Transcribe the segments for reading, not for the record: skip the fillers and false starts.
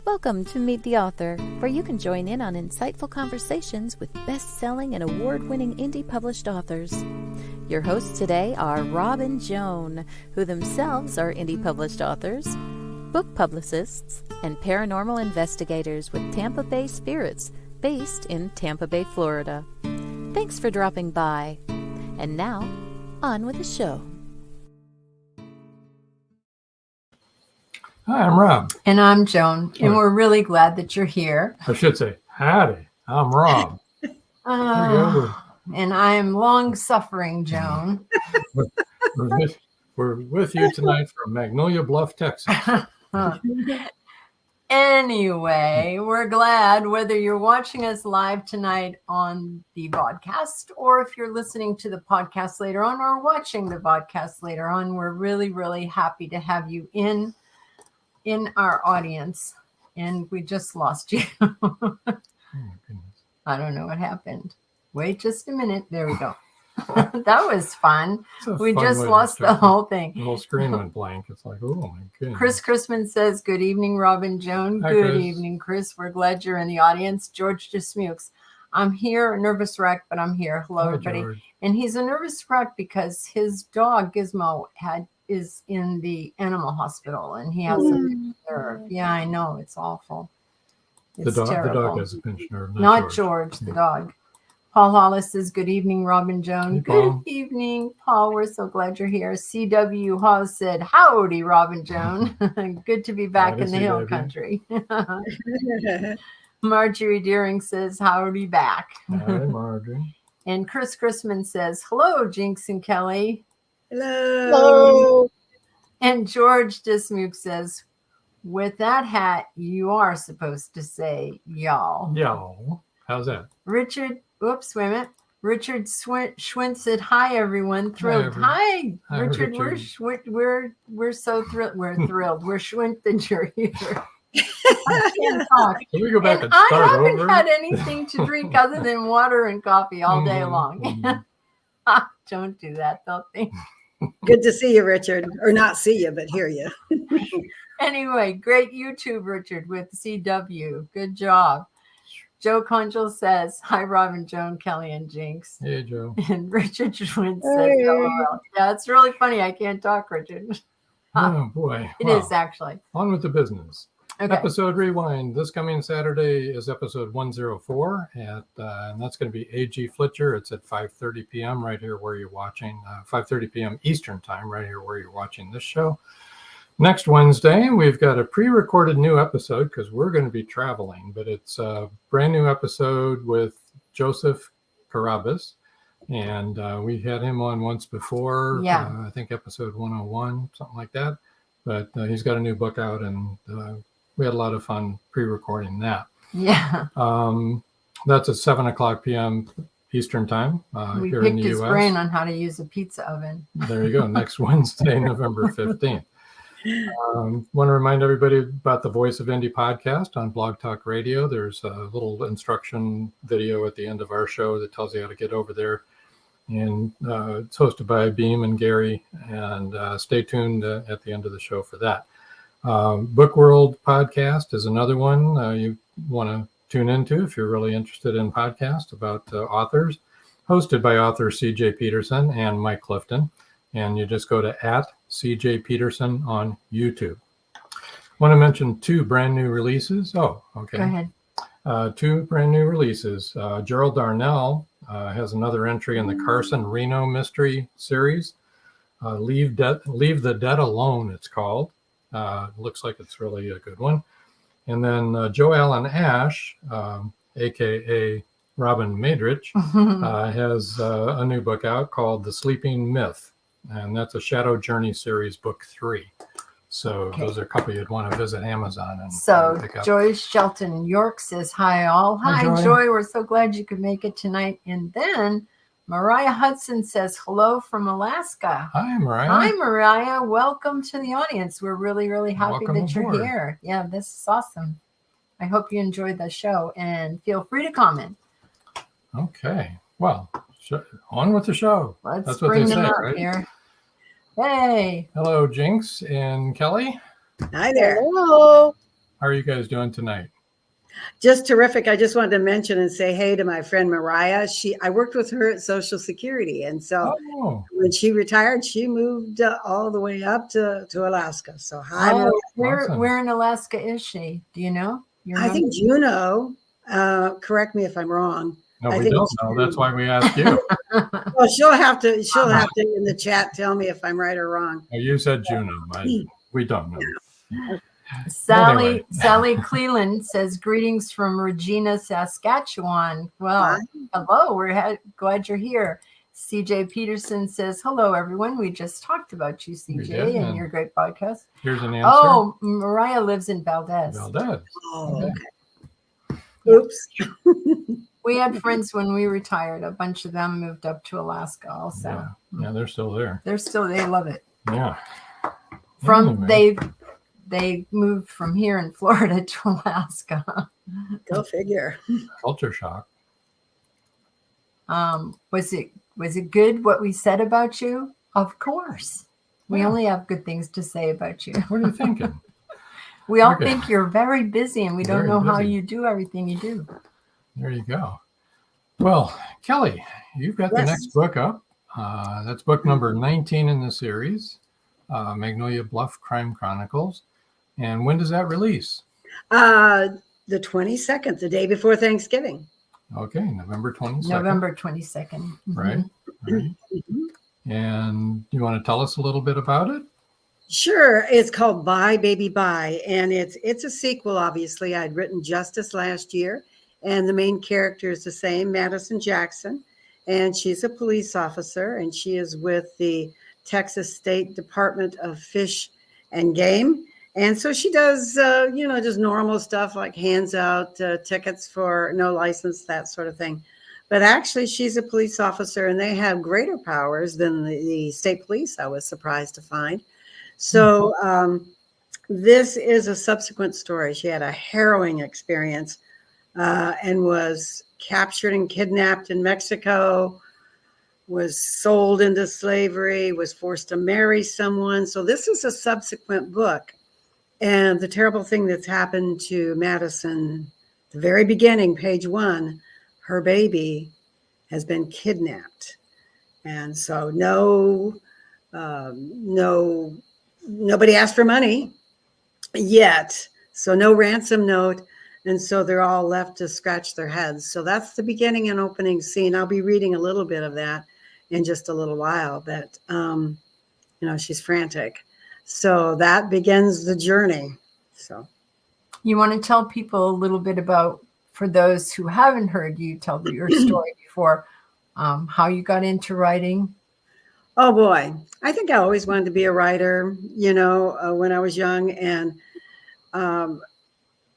Welcome to Meet the Author, where you can join in on insightful conversations with best-selling and award-winning indie published authors. Your hosts today are Rob and Joan, who themselves are indie published authors, book publicists, and paranormal investigators with Tampa Bay Spirits, based in Tampa Bay, Florida. Thanks for dropping by. And now, on with the show. Hi, I'm Rob. And I'm Joan, and we're really glad that you're here. I should say, howdy, I'm Rob. And I'm long-suffering Joan. We're with you tonight from Magnolia, BLUFF, Texas. Anyway, we're glad whether you're watching us live tonight on the podcast or if you're listening to the podcast later on or watching the podcast later on, we're really, really happy to have you in our audience. And we just lost you. Oh, my goodness. I don't know what happened. Wait just a minute. There we go. That was fun. We just lost the whole thing. The whole screen went blank. It's like, oh my goodness. Chris Chrisman says, good evening, Rob and Joan. Hi, Good Chris. evening, Chris. We're glad you're in the audience. George Dismukes. I'm here, a nervous wreck, but I'm here. Hello, Hi, everybody. George. And he's a nervous wreck because his dog, Gizmo, is in the animal hospital, and he has a pinched nerve. Yeah, I know. It's awful. It's The terrible. dog has a pinched nerve. Not George, the dog. Paul Hollis says, good evening, Rob and Joan. Hey, Good Paul. evening, Paul. We're so glad you're here. C.W. Hawes said, howdy, Rob and Joan. Good to be back Howdy, in the hill CW. country. Marjorie Deering says, howdy back. Hi, Marjorie. And Chris Chrisman says, hello, Jinx and Kelly. Hello. And George Dismuke says, with that hat, you are supposed to say y'all. Yo, how's that? Richard, oops, wait a minute. Richard Schwint said, hi, everyone. Thrilled. everyone. Hi, Hi, Richard. Richard. We're so thrilled. We're thrilled. We're Schwint that you're here. I can't talk. Can we go back and I start haven't over? had anything to drink other than water and coffee all day Mhm, long. mhm. Don't do that. They'll think. Good to see you, Richard. Or not see you, but hear you. Anyway, great YouTube, Richard, with CW. Good job. Joe Conjal says, hi, Rob and Joan, Kelly, and Jinx. Hey, Joe. And Richard Schwinn says, Hey. LOL. Yeah, it's really funny. I can't talk, Richard. Oh, boy. It Wow. is actually. On with the business. Okay. Episode Rewind. This coming Saturday is episode 104, and that's going to be A.G. Fletcher. It's at 5:30 p.m. right here where you're watching, 5:30 p.m. Eastern time, right here where you're watching this show. Next Wednesday, we've got a pre-recorded new episode because we're going to be traveling, but it's a brand new episode with Joseph Carabas, and we had him on once before. Yeah. I think episode 101, something like that. But he's got a new book out, and we had a lot of fun pre-recording that. Yeah. That's at 7:00 p.m. Eastern time We here in picked the his U.S. brain on how to use a pizza oven. There you go. Next Wednesday, November 15th. Want to remind everybody about the Voice of Indie podcast on Blog Talk Radio. There's a little instruction video at the end of our show that tells you how to get over there. And it's hosted by Beam and Gary. And stay tuned at the end of the show for that. Book World podcast is another one you want to tune into if you're really interested in podcasts about authors, hosted by author C.J. Peterson and Mike Clifton. And you just go to @CJ Peterson on YouTube. Want to mention two brand new releases. Oh, okay. Go ahead. Two brand new releases. Gerald Darnell has another entry in the Carson Reno Mystery Series. Leave the Dead Alone, it's called. Looks like it's really a good one. And then Joe Allen Ash, a.k.a. Robin Madrich, has a new book out called The Sleeping Myth. And that's a Shadow Journey series, book 3. So those are a couple you'd want to visit Amazon and pick up. Joyce Shelton York says, hi, all. Hi, Hi, Joy. Joy. We're so glad you could make it tonight. And then Mariah Hudson says, hello from Alaska. Hi, Mariah. Hi, Mariah. Welcome to the audience. We're really, really happy Welcome that you're aboard. here. Yeah, this is awesome. I hope you enjoyed the show and feel free to comment. Okay. Well, on with the show. Let's That's what bring they them say, up right? here. Hey. Hello, Jinx and Kelly. Hi there. Hello. How are you guys doing tonight? Just terrific. I just wanted to mention and say hey to my friend Mariah. I worked with her at Social Security, and so when she retired, she moved all the way up to Alaska. So hi, Mariah. Where in Alaska is she? Do you know? I think Juneau. Correct me if I'm wrong. No, we don't know. That's why we asked you. Well, she'll have to in the chat tell me if I'm right or wrong. Oh, you said Juneau. We don't know. Sally Cleland says, greetings from Regina, Saskatchewan. Well, hello. We're glad you're here. CJ Peterson says, hello, everyone. We just talked about you, CJ, and your great podcast. Here's an answer. Oh, Mariah lives in Valdez. Oh, okay. Oops. We had friends when we retired. A bunch of them moved up to Alaska also. Yeah, they're still there. They love it. Yeah. They moved from here in Florida to Alaska. Go figure. Culture shock. Was it good what we said about you? Of course. We only have good things to say about you. What are you thinking? We all think you're very busy and we don't know how you do everything you do. There you go. Well, Kelly, you've got the next book up. That's book number 19 in the series, Magnolia BLUFF Crime Chronicles. And when does that release? The 22nd, the day before Thanksgiving. Okay, November 22nd. November 22nd. Right. And you want to tell us a little bit about it? Sure. It's called Bye, Baby, Bye. And it's a sequel, obviously. I'd written Justice last year. And the main character is the same, Madison Jackson. And she's a police officer. And she is with the Texas State Department of Fish and Game. And so she does, just normal stuff like hands out tickets for no license, that sort of thing. But actually, she's a police officer and they have greater powers than the state police, I was surprised to find. So this is a subsequent story. She had a harrowing experience and was captured and kidnapped in Mexico, was sold into slavery, was forced to marry someone. So this is a subsequent book. And the terrible thing that's happened to Madison, the very beginning, page 1, her baby has been kidnapped. And so nobody asked for money yet. So no ransom note. And so they're all left to scratch their heads. So that's the beginning and opening scene. I'll be reading a little bit of that in just a little while, but she's frantic. So that begins the journey. So you want to tell people a little bit about, for those who haven't heard you tell your story before, how you got into writing? Oh boy. I think I always wanted to be a writer, when I was young. And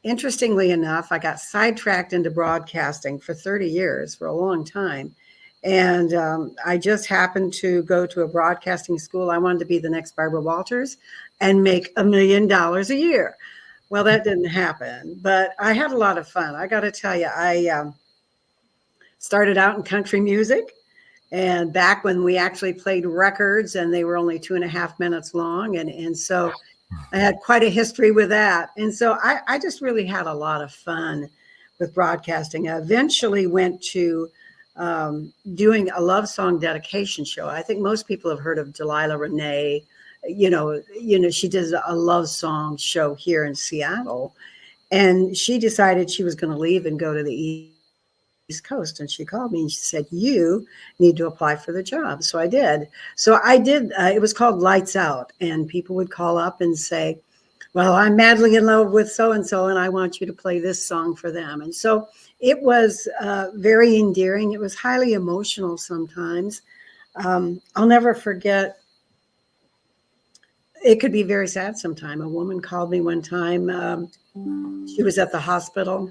interestingly enough, I got sidetracked into broadcasting for 30 years, for a long time. And I just happened to go to a broadcasting school. I wanted to be the next Barbara Walters and make $1 million a year. Well, that didn't happen, but I had a lot of fun. I got to tell you, I started out in country music. And back when we actually played records and they were only 2.5 minutes long. And so I had quite a history with that. And so I just really had a lot of fun with broadcasting. I eventually went to doing a love song dedication show. I think most people have heard of Delilah Renee. She did a love song show here in Seattle, and she decided she was going to leave and go to the East Coast. And she called me and she said, you need to apply for the job. So I did. It was called Lights Out, and people would call up and say, well, I'm madly in love with so-and-so, and I want you to play this song for them. And so it was very endearing. It was highly emotional sometimes. I'll never forget. It could be very sad sometime. A woman called me one time. She was at the hospital.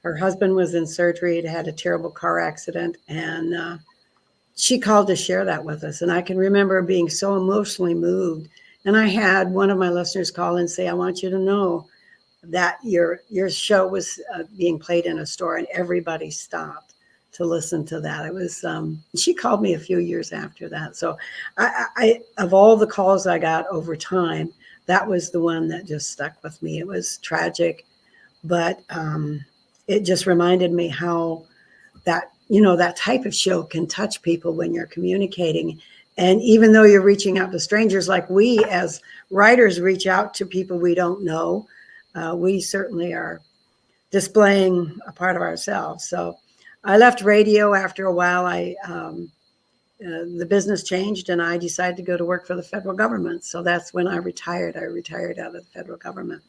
Her husband was in surgery. He'd had a terrible car accident. And she called to share that with us. And I can remember being so emotionally moved. And I had one of my listeners call and say, I want you to know that your show was being played in a store, and everybody stopped to listen to that. It was, she called me a few years after that. So I of all the calls I got over time, that was the one that just stuck with me. It was tragic, but it just reminded me how that, that type of show can touch people when you're communicating. And even though you're reaching out to strangers, like we as writers reach out to people we don't know, we certainly are displaying a part of ourselves. So I left radio after a while. The business changed and I decided to go to work for the federal government. So that's when I retired. I retired out of the federal government.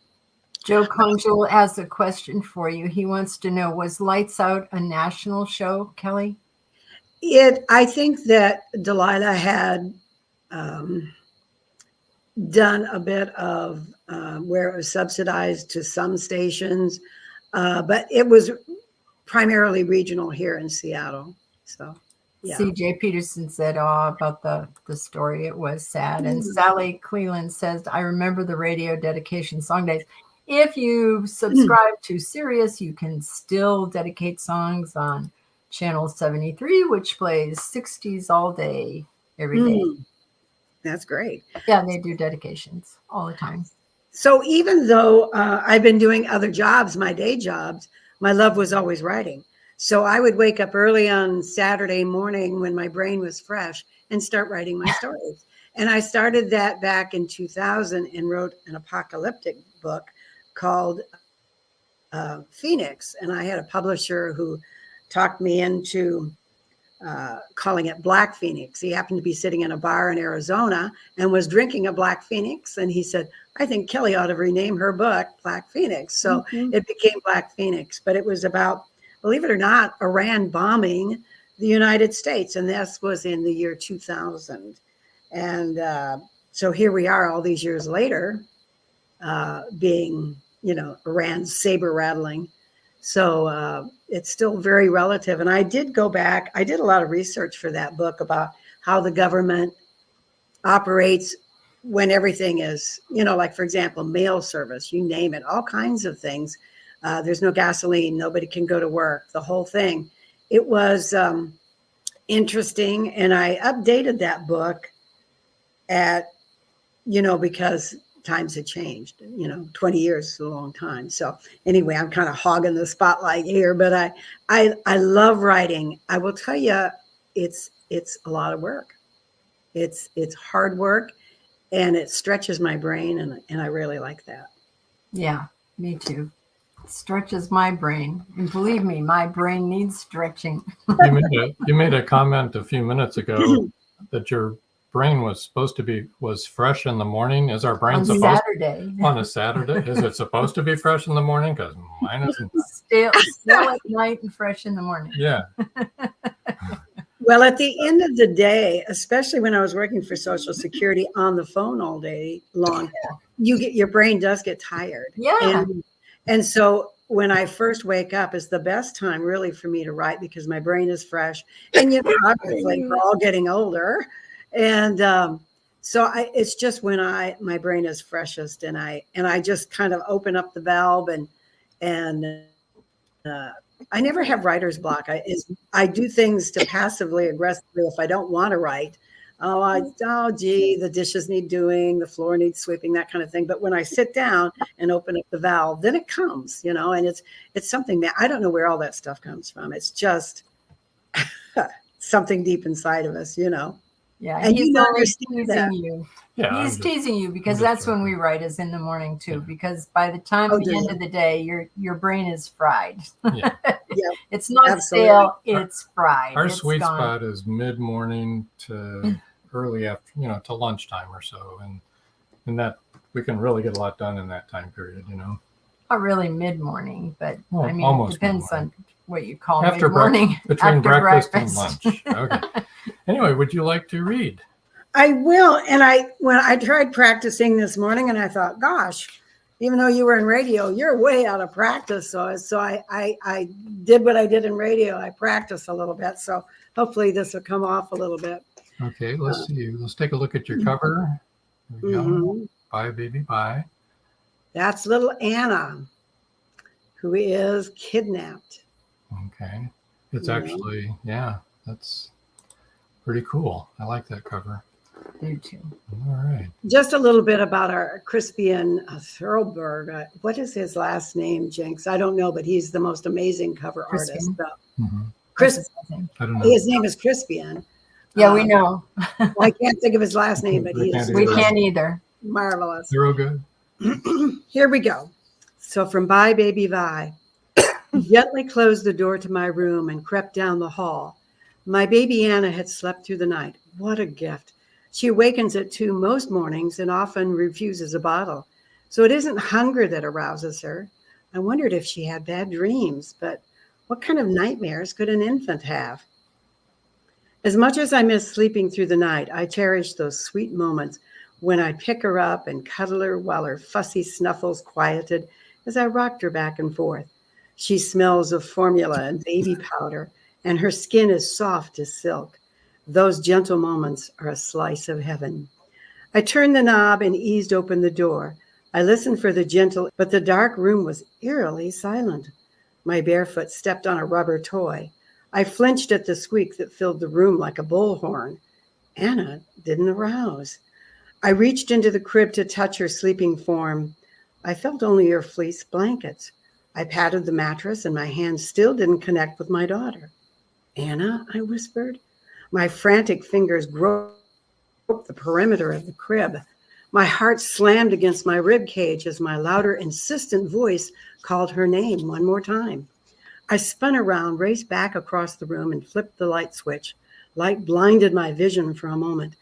Joe Conjul has a question for you. He wants to know, was Lights Out a national show, Kelly? I think that Delilah had done a bit of where it was subsidized to some stations, but it was primarily regional here in Seattle. So, yeah. C.J. Peterson said, about the story, it was sad. And Sally Cleland says, I remember the radio dedication song days. If you subscribe to Sirius, you can still dedicate songs on Channel 73, which plays 60s all day, every day. That's great. Yeah, they do dedications all the time. So even though I've been doing other jobs, my day jobs, my love was always writing. So I would wake up early on Saturday morning when my brain was fresh and start writing my stories. And I started that back in 2000 and wrote an apocalyptic book called Phoenix. And I had a publisher who talked me into calling it Black Phoenix. He happened to be sitting in a bar in Arizona and was drinking a Black Phoenix. And he said, I think Kelly ought to rename her book Black Phoenix. So it became Black Phoenix. But it was about, believe it or not, Iran bombing the United States. And this was in the year 2000. And so here we are all these years later, being, Iran's saber rattling. So it's still very relative. And I did go back. I did a lot of research for that book about how the government operates when everything is, like, for example, mail service, you name it, all kinds of things. There's no gasoline. Nobody can go to work, the whole thing. It was interesting. And I updated that book because times had changed. 20 years is a long time. So anyway, I'm kind of hogging the spotlight here, but I love writing. I will tell you, it's a lot of work. It's hard work, and it stretches my brain, and I really like that. Yeah, me too. It stretches my brain, and believe me, my brain needs stretching. You made a comment a few minutes ago that your brain was fresh in the morning. Is our brain Saturday? On a Saturday? Is it supposed to be fresh in the morning? Because mine isn't. Still at night and fresh in the morning. Yeah. Well, at the end of the day, especially when I was working for Social Security on the phone all day long, your brain does get tired. Yeah. And so when I first wake up is the best time really for me to write, because my brain is fresh. And obviously we're all getting older. And so it's just when my brain is freshest, and I just kind of open up the valve, and I never have writer's block. I do things to passively aggressively if I don't want to write. Gee, the dishes need doing, the floor needs sweeping, that kind of thing. But when I sit down and open up the valve, then it comes, and it's something that I don't know where all that stuff comes from. It's just something deep inside of us, Yeah, and he's always teasing that. You. Yeah, he's teasing you because that's when we write, is in the morning too. Because by the time the end of the day, your brain is fried. Yeah. It's not stale; it's fried. Our sweet spot is mid-morning to early after, to lunchtime or so, and that we can really get a lot done in that time period. Not really mid-morning, but almost it depends on what you call after mid-morning. Between breakfast and lunch. Okay. Anyway, would you like to read? I will. And when I tried practicing this morning, and I thought, gosh, even though you were in radio, you're way out of practice. So I did what I did in radio. I practiced a little bit. So hopefully this will come off a little bit. Okay, let's see. Let's take a look at your cover. There we go. Bye, baby, bye. That's little Anna, who is kidnapped. Okay. It's actually, that's pretty cool. I like that cover. do too. All right. Just a little bit about our Crispian Thurlberg. What is his last name, Jinx? I don't know, but he's the most amazing cover artist. Mm-hmm. Chris, I don't know. his name is Crispian. Yeah, we know. I can't think of his last name, but he is We can't either. marvelous. They're all good. Here we go. So from Bye Baby Vi, gently closed the door to my room and crept down the hall. My baby Anna had slept through the night. What a gift. She awakens at 2 most mornings and often refuses a bottle. So it isn't hunger that arouses her. I wondered if she had bad dreams, but what kind of nightmares could an infant have? As much as I miss sleeping through the night, I cherish those sweet moments when I'd pick her up and cuddle her while her fussy snuffles quieted as I rocked her back and forth. She smells of formula and baby powder, and her skin is soft as silk. Those gentle moments are a slice of heaven. I turned the knob and eased open the door. I listened for the gentle, but the dark room was eerily silent. My bare foot stepped on a rubber toy. I flinched at the squeak that filled the room like a bullhorn. Anna didn't arouse. I reached into the crib to touch her sleeping form. I felt only her fleece blankets. I patted the mattress and my hands still didn't connect with my daughter. Anna, I whispered. My frantic fingers groped the perimeter of the crib. My heart slammed against my rib cage as my louder, insistent voice called her name one more time. I spun around, raced back across the room, and flipped the light switch. Light blinded my vision for a moment.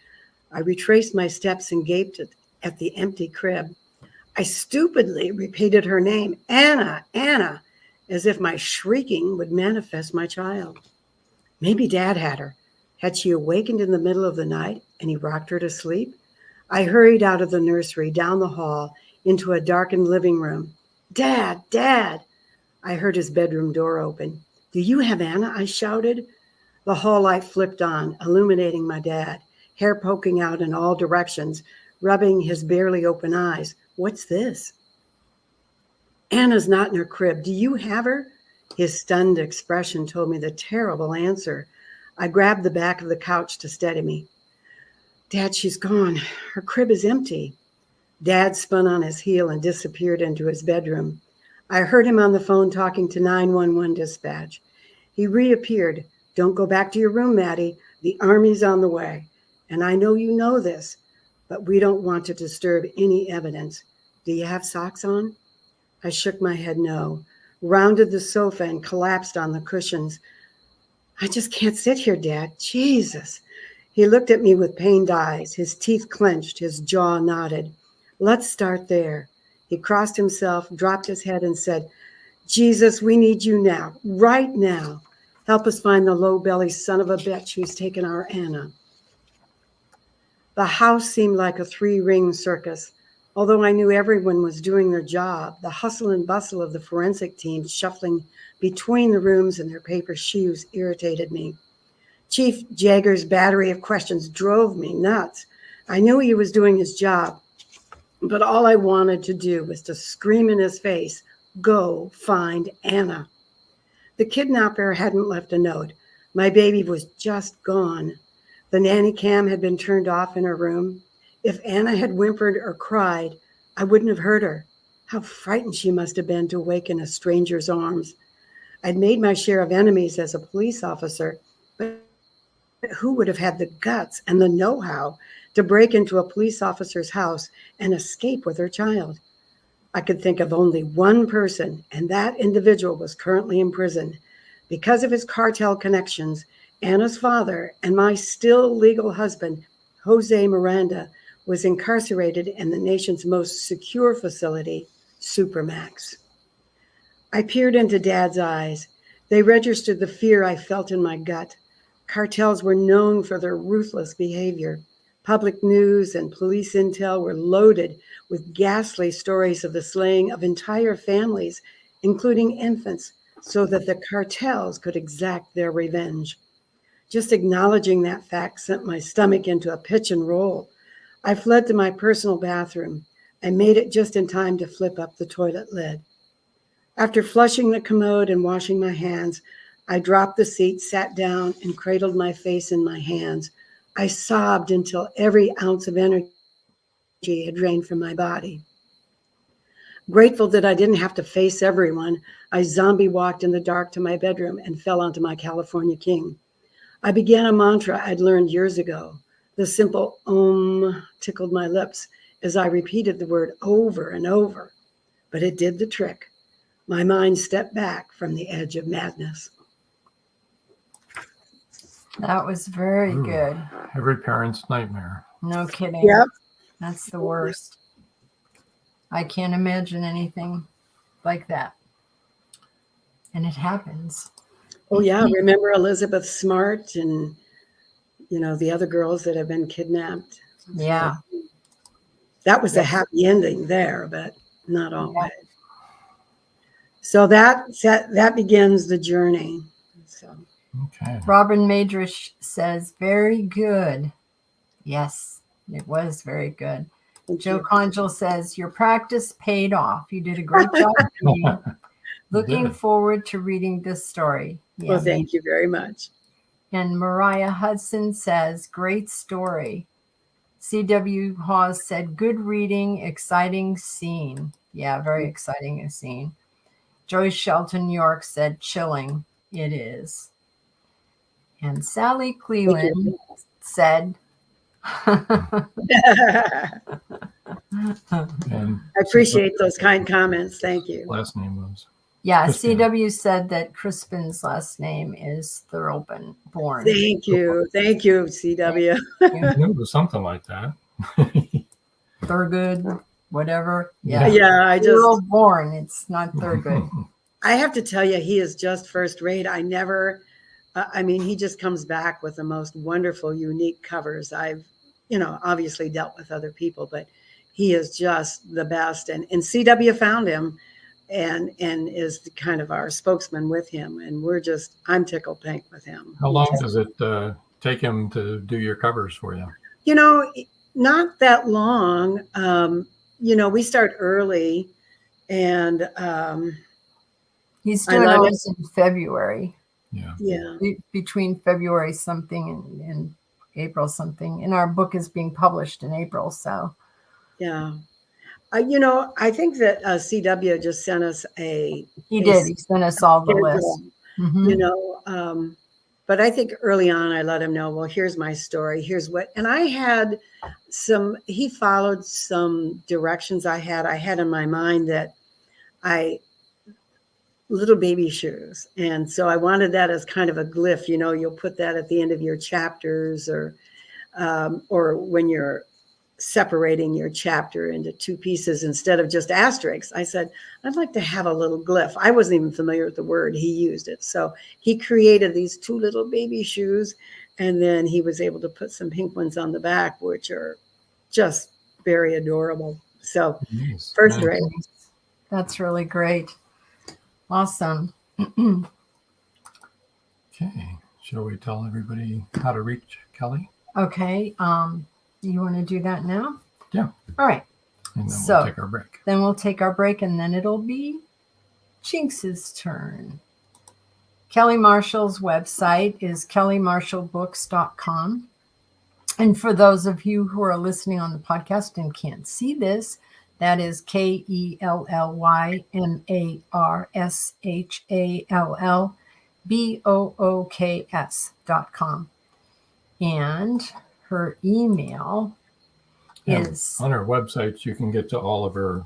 I retraced my steps and gaped at the empty crib. I stupidly repeated her name, Anna, Anna, as if my shrieking would manifest my child. Maybe Dad had her. Had she awakened in the middle of the night and he rocked her to sleep? I hurried out of the nursery, down the hall, into a darkened living room. Dad, Dad! I heard his bedroom door open. Do you have Anna? I shouted. The hall light flipped on, illuminating my dad, hair poking out in all directions, rubbing his barely open eyes. What's this? Anna's not in her crib. Do you have her? His stunned expression told me the terrible answer. I grabbed the back of the couch to steady me. Dad, she's gone. Her crib is empty. Dad spun on his heel and disappeared into his bedroom. I heard him on the phone talking to 911 dispatch. He reappeared. Don't go back to your room, Maddie. The Army's on the way. And I know you know this, but we don't want to disturb any evidence. Do you have socks on? I shook my head no, rounded the sofa and collapsed on the cushions. I just can't sit here, Dad. Jesus. He looked at me with pained eyes, his teeth clenched, his jaw knotted. Let's start there. He crossed himself, dropped his head and said, Jesus, we need you now, right now. Help us find the low-belly son of a bitch who's taken our Anna. The house seemed like a 3-ring circus. Although I knew everyone was doing their job, the hustle and bustle of the forensic team shuffling between the rooms in their paper shoes irritated me. Chief Jagger's battery of questions drove me nuts. I knew he was doing his job, but all I wanted to do was to scream in his face, go find Anna. The kidnapper hadn't left a note. My baby was just gone. The nanny cam had been turned off in her room. If Anna had whimpered or cried, I wouldn't have heard her. How frightened she must have been to wake in a stranger's arms. I'd made my share of enemies as a police officer, but who would have had the guts and the know-how to break into a police officer's house and escape with her child? I could think of only one person, and that individual was currently in prison. Because of his cartel connections, Anna's father and my still legal husband, Jose Miranda, was incarcerated in the nation's most secure facility, Supermax. I peered into Dad's eyes. They registered the fear I felt in my gut. Cartels were known for their ruthless behavior. Public news and police intel were loaded with ghastly stories of the slaying of entire families, including infants, so that the cartels could exact their revenge. Just acknowledging that fact sent my stomach into a pitch and roll. I fled to my personal bathroom. I made it just in time to flip up the toilet lid. After flushing the commode and washing my hands, I dropped the seat, sat down, and cradled my face in my hands. I sobbed until every ounce of energy had drained from my body. Grateful that I didn't have to face everyone, I zombie walked in the dark to my bedroom and fell onto my California King. I began a mantra I'd learned years ago. The simple Om tickled my lips as I repeated the word over and over, but it did the trick. My mind stepped back from the edge of madness. That was very good. Every parent's nightmare. No kidding. Yep. That's the worst. I can't imagine anything like that. And it happens. Oh, yeah. Remember Elizabeth Smart and, the other girls that have been kidnapped? Yeah. That was a happy ending there, but not always. So that begins the journey. So. Okay. Robin Madrish says, very good. Yes, it was very good. Joe Conjal says, your practice paid off. You did a great job reading. Looking forward to reading this story. Yeah, well, thank you very much. And Mariah Hudson says, great story. C.W. Hawes said, good reading, exciting scene. Yeah, very exciting a scene. Joyce Shelton York said, chilling. It is. And Sally Cleland said, And I appreciate those kind comments. Thank you. last name was. yeah, Crispin. CW said that Crispin's last name is Thoroughborn. Thank you. Thank you, CW. I knew it was something like that. Thurgood, whatever. Yeah. Yeah, I Thoroughborn. It's not Thurgood. I have to tell you, he is just first rate. He just comes back with the most wonderful, unique covers. I've, obviously dealt with other people, but he is just the best. And CW found him and is kind of our spokesman with him. And I'm tickled pink with him. How long does it take him to do your covers for you? Not that long. We start early and He's doing ours in February. Yeah. Between February something and April something. And our book is being published in April. So, yeah. I think that CW just sent us He did. He sent us all the list. Mm-hmm. But I think early on I let him know, well, here's my story. Here's what, and I had he followed some directions I had in my mind that little baby shoes. And so I wanted that as kind of a glyph, you'll put that at the end of your chapters or when you're separating your chapter into two pieces instead of just asterisks. I said, I'd like to have a little glyph. I wasn't even familiar with the word. He used it. So he created these two little baby shoes. And then he was able to put some pink ones on the back, which are just very adorable. So first rate. That's really great. Awesome. Okay. Shall we tell everybody how to reach Kelly? Okay. You want to do that now? Yeah. All right. And then So, we'll take our break. Then we'll take our break and then it'll be Jinx's turn. Kelly Marshall's website is kellymarshallbooks.com. And for those of you who are listening on the podcast and can't see this, that is KELLYMARSHALLBOOKS.com. And her email is on her website. You can get to all of her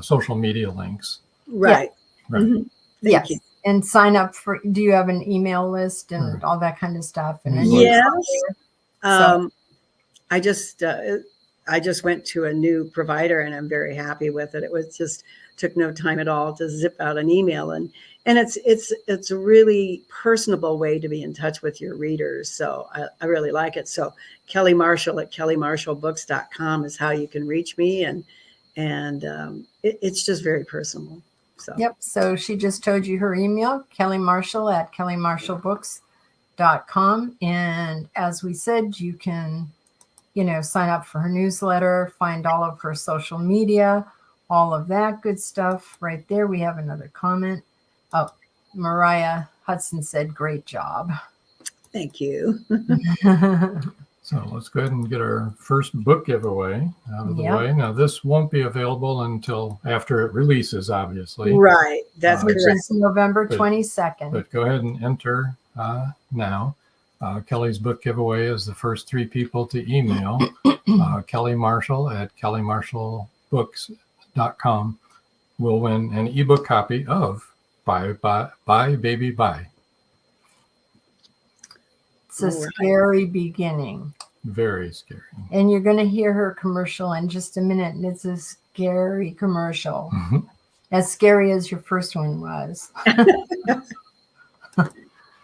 social media links. Right. Right. Mm-hmm. Thank you. And sign up for. Do you have an email list and all that kind of stuff? And then yes. So, I just went to a new provider and I'm very happy with it. It was just took no time at all to zip out an email and it's a really personable way to be in touch with your readers. So I really like it. So Kelly Marshall at kellymarshallbooks.com is how you can reach me. And it's just very personal. So. Yep. So she just told you her email, Kelly Marshall at kellymarshallbooks.com. And as we said, you can, sign up for her newsletter, find all of her social media, all of that good stuff right there. We have another comment. Oh, Mariah Hudson said, great job. Thank you. So let's go ahead and get our first book giveaway out of the Yep. way. Now, this won't be available until after it releases, obviously. Right. That's Which Which correct. is November But- 22nd. But go ahead and enter now. Kelly's book giveaway is the first 3 people to email Kelly Marshall at kellymarshallbooks.com will win an ebook copy of Bye Baby Bye. It's a All right. scary beginning. Very scary. And you're going to hear her commercial in just a minute. And it's a scary commercial. As scary as your first one was.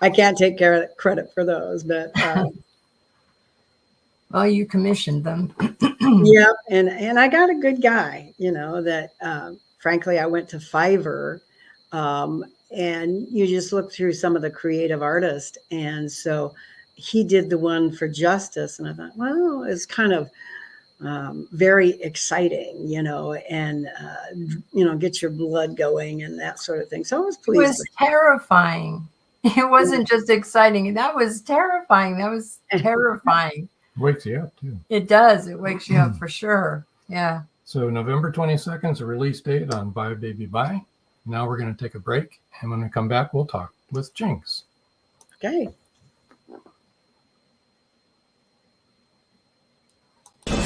I can't take credit for those, but Well, you commissioned them. yeah. And I got a good guy, that frankly, I went to Fiverr and you just look through some of the creative artists. And so he did the one for Justice. And I thought, well, it's kind of very exciting, and, get your blood going and that sort of thing. So I was It pleased. was terrifying. It wasn't just exciting. That was terrifying. That was terrifying. Wakes you up, too. It does. It wakes you up for sure. Yeah. So November 22nd is a release date on Bye Baby Bye. Now we're going to take a break. And when we come back, we'll talk with Jinx. Okay.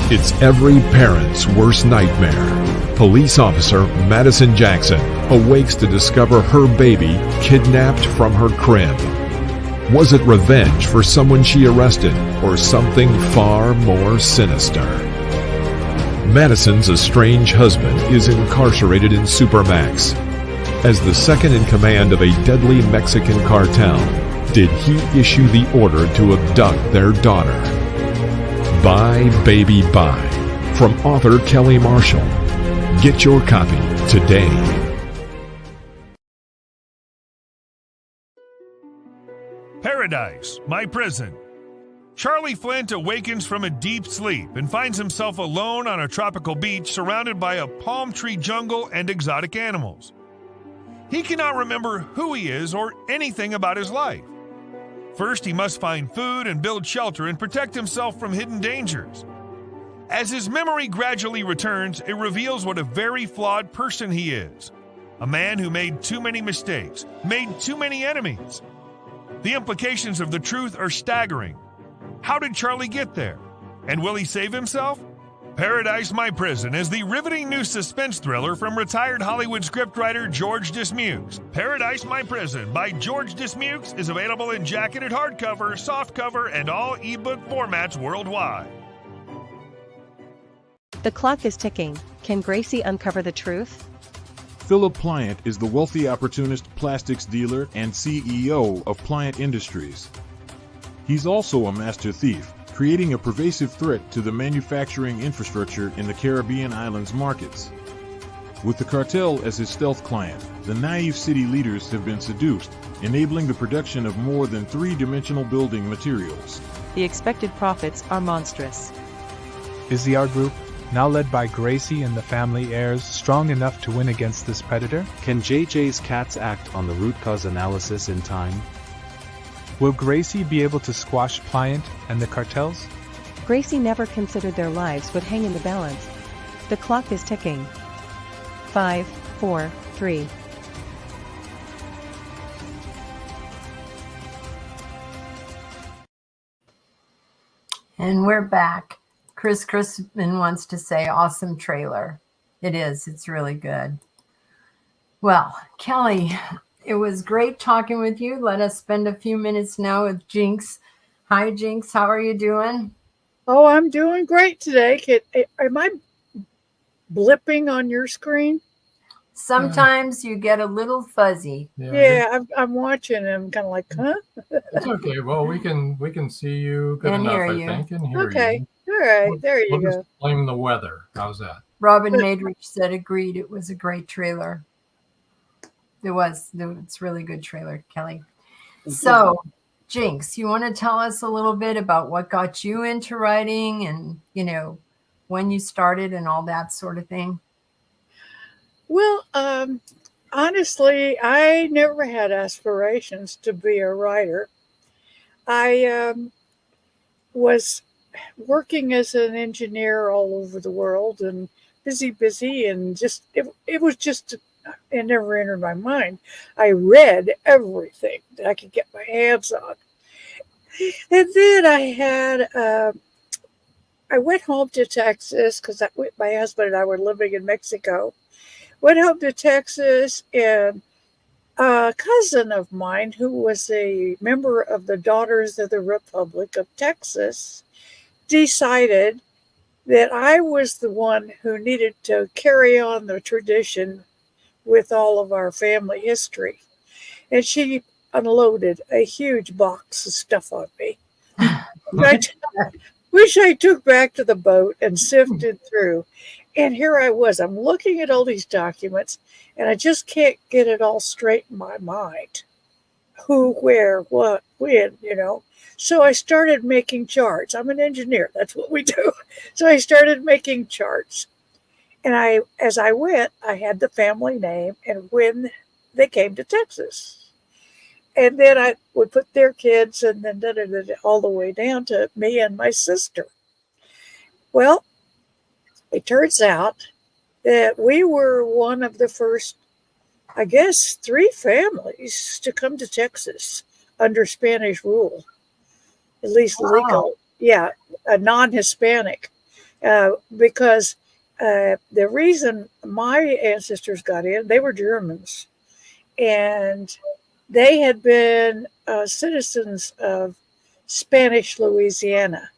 It's every parent's worst nightmare. Police officer Madison Jackson awakes to discover her baby kidnapped from her crib. Was it revenge for someone she arrested or something far more sinister? Madison's estranged husband is incarcerated in Supermax. As the second in command of a deadly Mexican cartel, did he issue the order to abduct their daughter? Bye Baby Bye, from author Kelly Marshall. Get your copy today. Paradise, my prison. Charlie Flint awakens from a deep sleep and finds himself alone on a tropical beach surrounded by a palm tree jungle and exotic animals. He cannot remember who he is or anything about his life. First, he must find food and build shelter and protect himself from hidden dangers. As his memory gradually returns, it reveals what a very flawed person he is. A man who made too many mistakes, made too many enemies. The implications of the truth are staggering. How did Charlie get there? And will he save himself? Paradise, My Prison is the riveting new suspense thriller from retired Hollywood scriptwriter George Dismukes. Paradise, My Prison by George Dismukes is available in jacketed hardcover, softcover, and all ebook formats worldwide. The clock is ticking. Can Gracie uncover the truth? Philip Pliant is the wealthy opportunist plastics dealer and CEO of Pliant Industries. He's also a master thief, creating a pervasive threat to the manufacturing infrastructure in the Caribbean islands markets. With the cartel as his stealth client, the naive city leaders have been seduced, enabling the production of more than three-dimensional building materials. The expected profits are monstrous. Is the art group, now led by Gracie and the family heirs, strong enough to win against this predator? Can JJ's cats act on the root cause analysis in time? Will Gracie be able to squash Pliant and the cartels? Gracie never considered their lives would hang in the balance. The clock is ticking. 5, 4, 3. And we're back. Chris Crispin wants to say awesome trailer. It is. It's really good. Well, Kelly, it was great talking with you. Let us spend a few minutes now with Jinx. Hi, Jinx. How are you doing? Oh, I'm doing great today. Am I blipping on your screen? Sometimes you get a little fuzzy. Yeah, I'm watching and I'm kind of like, huh? It's okay. Well, we can see you good And enough, hear I you. think, and hear Okay. you. All right. There you We'll go. just blame the weather. How's that? Robin Madrich said agreed. It was a great trailer. It was. It's a really good trailer, Kelly. So, Jinx, you want to tell us a little bit about what got you into writing and, when you started and all that sort of thing? Well, honestly, I never had aspirations to be a writer. I was working as an engineer all over the world and busy, and just it was just it never entered my mind. I read everything that I could get my hands on, and then I went home to Texas because my husband and I were living in Mexico. Went home to Texas, and a cousin of mine who was a member of the Daughters of the Republic of Texas decided that I was the one who needed to carry on the tradition with all of our family history. And she unloaded a huge box of stuff on me. Which I took back to the boat and sifted through. And here I was. I'm looking at all these documents, and I just can't get it all straight in my mind. Who, where, what, when, So I started making charts. I'm an engineer. That's what we do. So I started making charts. And as I went, I had the family name and when they came to Texas. And then I would put their kids and then all the way down to me and my sister. Well, it turns out that we were one of the first, I guess, 3 families to come to Texas under Spanish rule, at least legal. Yeah, a non-Hispanic, because the reason my ancestors got in, they were Germans, and they had been citizens of Spanish Louisiana.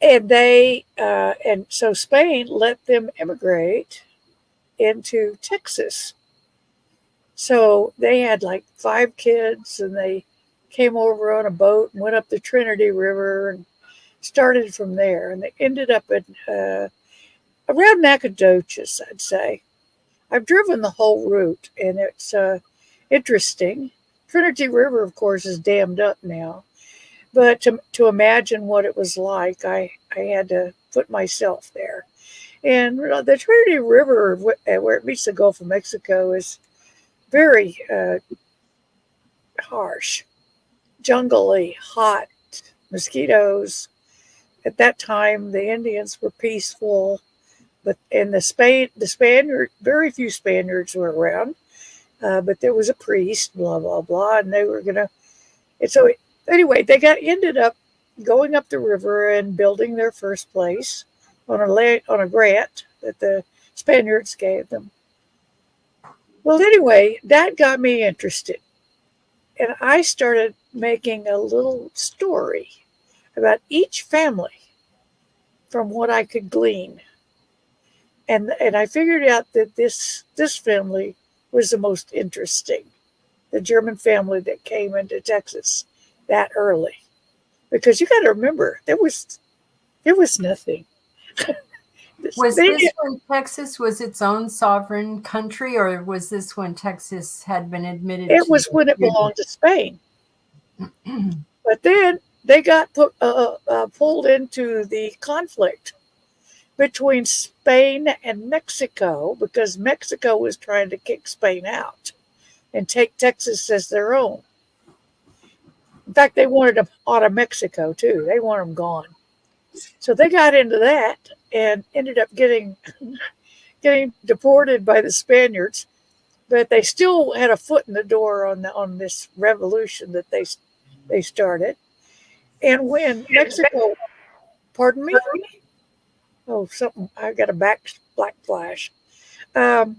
And and so Spain let them immigrate into Texas. So they had like 5 kids, and they came over on a boat and went up the Trinity River and started from there. And they ended up at around Nacogdoches, I'd say. I've driven the whole route, and it's interesting. Trinity River, of course, is dammed up now. But to imagine what it was like, I had to put myself there. And the Trinity River, where it meets the Gulf of Mexico, is very harsh, jungly, hot, mosquitoes. At that time, the Indians were peaceful, and very few Spaniards were around. But there was a priest, blah blah blah, and they were gonna. And so anyway, they ended up going up the river and building their first place on a grant that the Spaniards gave them. Well, anyway, that got me interested, and I started making a little story about each family from what I could glean, and I figured out that this family was the most interesting, the German family that came into Texas that early, because you got to remember there was nothing. Was this when Texas was its own sovereign country, or was this when Texas had been admitted? It was when it belonged to Spain. But then they got pulled into the conflict between Spain and Mexico, because Mexico was trying to kick Spain out and take Texas as their own. In fact, they wanted them out of Mexico too. They wanted them gone. So they got into that and ended up getting deported by the Spaniards, but they still had a foot in the door on this revolution that they started. And when Mexico, pardon me? Oh, something, I got a black flash. As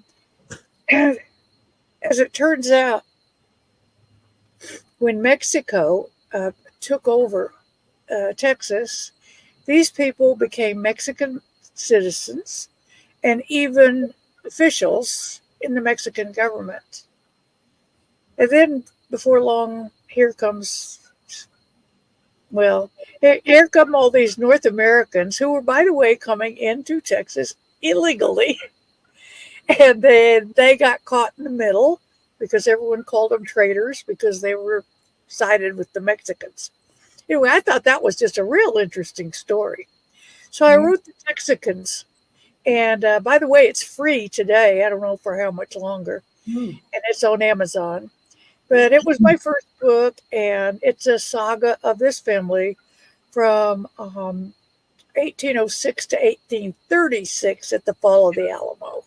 it turns out, when Mexico took over Texas, these people became Mexican citizens and even officials in the Mexican government. And then before long, here come all these North Americans who were, by the way, coming into Texas illegally. And then they got caught in the middle because everyone called them traitors because they were sided with the Mexicans. Anyway, I thought that was just a real interesting story. So I wrote The Texicans. And by the way, it's free today. I don't know for how much longer. And it's on Amazon. But it was my first book, and it's a saga of this family from 1806 to 1836 at the fall of the Alamo.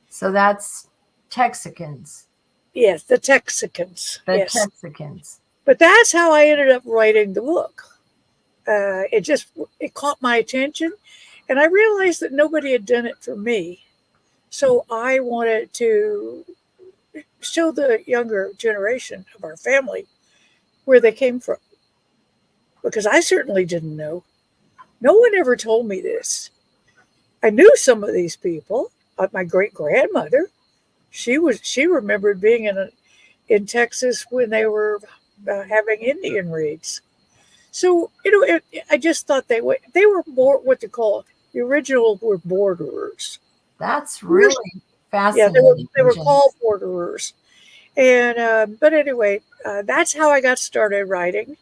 So that's Texicans. Yes, the Texicans. The yes. Texicans. But that's how I ended up writing the book. It caught my attention, and I realized that nobody had done it for me. So I wanted to show the younger generation of our family where they came from, because I certainly didn't know. No one ever told me this. I knew some of these people. My great grandmother, she remembered being in Texas when they were having Indian raids. So I just thought they were more what they call the original were borderers. That's really fascinating. Yeah, they were called borderers. And but anyway, that's how I got started writing.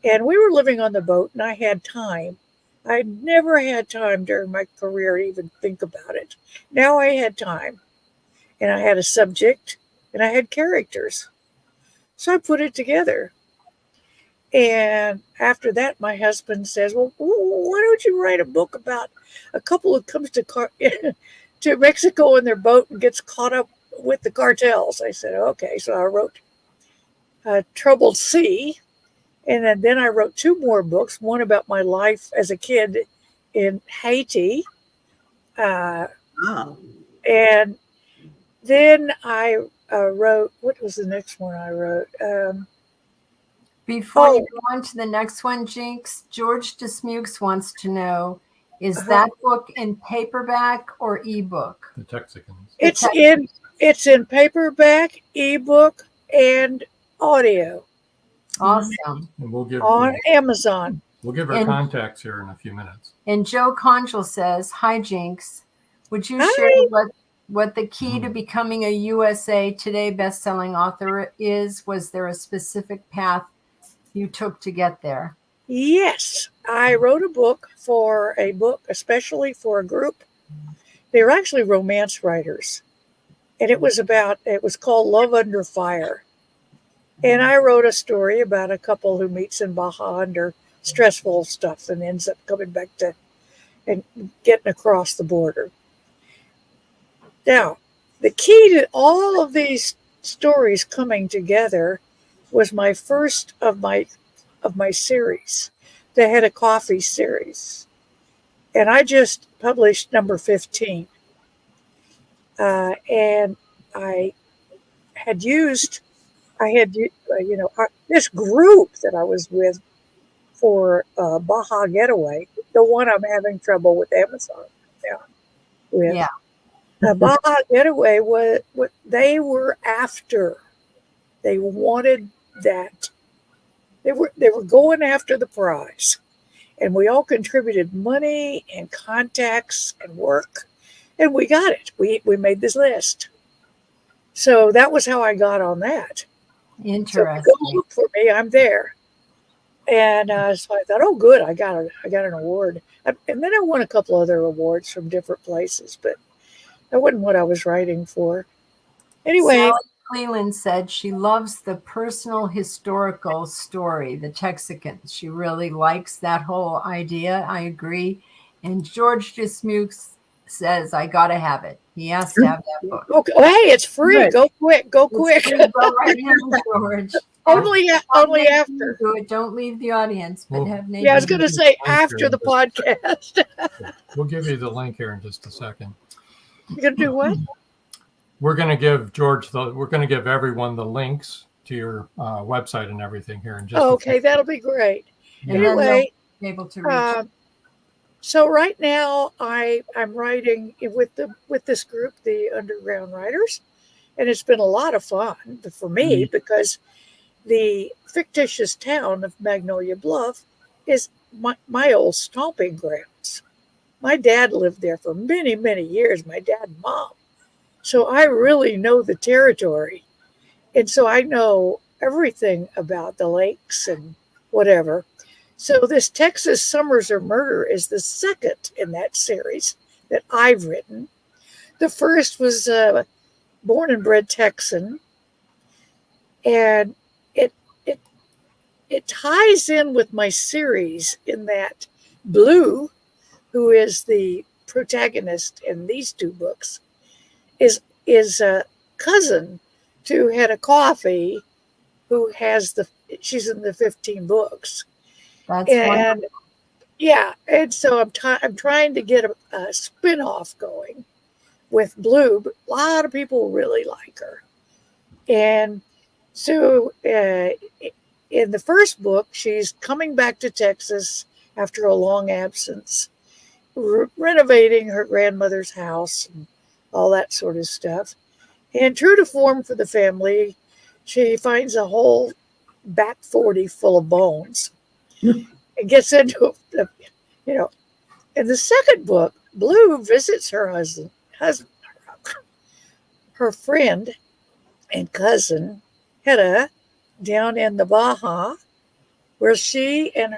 And we were living on the boat, and I had time. I never had time during my career to even think about it. Now I had time, and I had a subject, and I had characters. So I put it together. And after that, my husband says, well, why don't you write a book about a couple who comes to Mexico in their boat and gets caught up with the cartels? I said, okay. So I wrote Troubled Sea. And then I wrote 2 more books, one about my life as a kid in Haiti. Wow. And then I wrote, what was the next one I wrote? Before you go on to the next one, Jinx, George Dismukes wants to know, is that book in paperback or ebook? The Texicans. It's in paperback, ebook, and audio. Awesome. And we'll give on Amazon. We'll give our contacts here in a few minutes. And Joe Conjal says, hi, Jinx. Would you share what the key to becoming a USA Today bestselling author is? Was there a specific path you took to get there? Yes. I wrote a book, especially for a group. They were actually romance writers. And it was called Love Under Fire. And I wrote a story about a couple who meets in Baja under stressful stuff and ends up coming back and getting across the border. Now, the key to all of these stories coming together was my first of my series, the Head of Coffee series. And I just published number 15. And I had this group that I was with for Baja Getaway, the one I'm having trouble with Amazon now with. Yeah. Baja Getaway was what they were after. They wanted that. They were going after the prize. And we all contributed money and contacts and work. And we got it. We made this list. So that was how I got on that. Interesting. So go look for me. I'm there. And so I thought, oh, good. I got an award. And then I won a couple other awards from different places, but that wasn't what I was writing for. Anyway. Sally Cleland said she loves the personal historical story, the Texicans. She really likes that whole idea. I agree. And George Dismukes says, I got to have it. He has to have that book. Okay. Oh, hey, it's free. Good. Go quick. Go quick. Go right in, George. Only after. Do it. Don't leave the audience, but have names. Yeah, I was going to say after the podcast. We'll give you the link here in just a second. You're going to do what? We're going to give everyone the links to your website and everything here in just a second. That'll be great. And anyway, be able to reach so right now I'm writing with this group, the Underground Writers, and it's been a lot of fun for me because the fictitious town of Magnolia Bluff is my old stomping grounds. My dad lived there for many, many years, my dad and mom. So I really know the territory. And so I know everything about the lakes and whatever. So this Texas Summers or Murder is the second in that series that I've written. The first was Born and Bred Texan. And it ties in with my series in that Blue, who is the protagonist in these two books, is a cousin to Hedda Coffee, who has she's in the 15 books. That's and wonderful. Yeah, and so I'm trying to get a spin-off going with Blue, but a lot of people really like her. And so in the first book, she's coming back to Texas after a long absence, renovating her grandmother's house and all that sort of stuff. And true to form for the family, she finds a whole back 40 full of bones and gets into, in the second book, Blue visits her her friend and cousin, Hedda, down in the Baja, where she and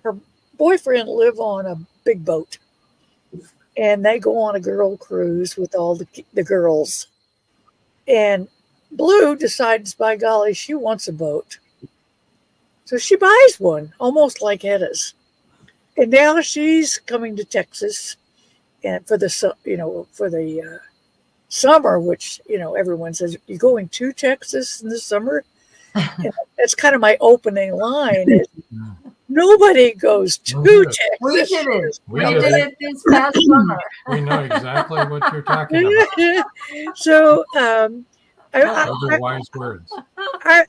her boyfriend live on a big boat. And they go on a girl cruise with all the girls. And Blue decides, by golly, she wants a boat. So she buys one, almost like Hedda's. And now she's coming to Texas and for the summer, which, everyone says, you're going to Texas in the summer? And that's kind of my opening line. Is, nobody goes to Texas. We did it. We did it this past summer. We know exactly what you're talking about. So, those are wise words.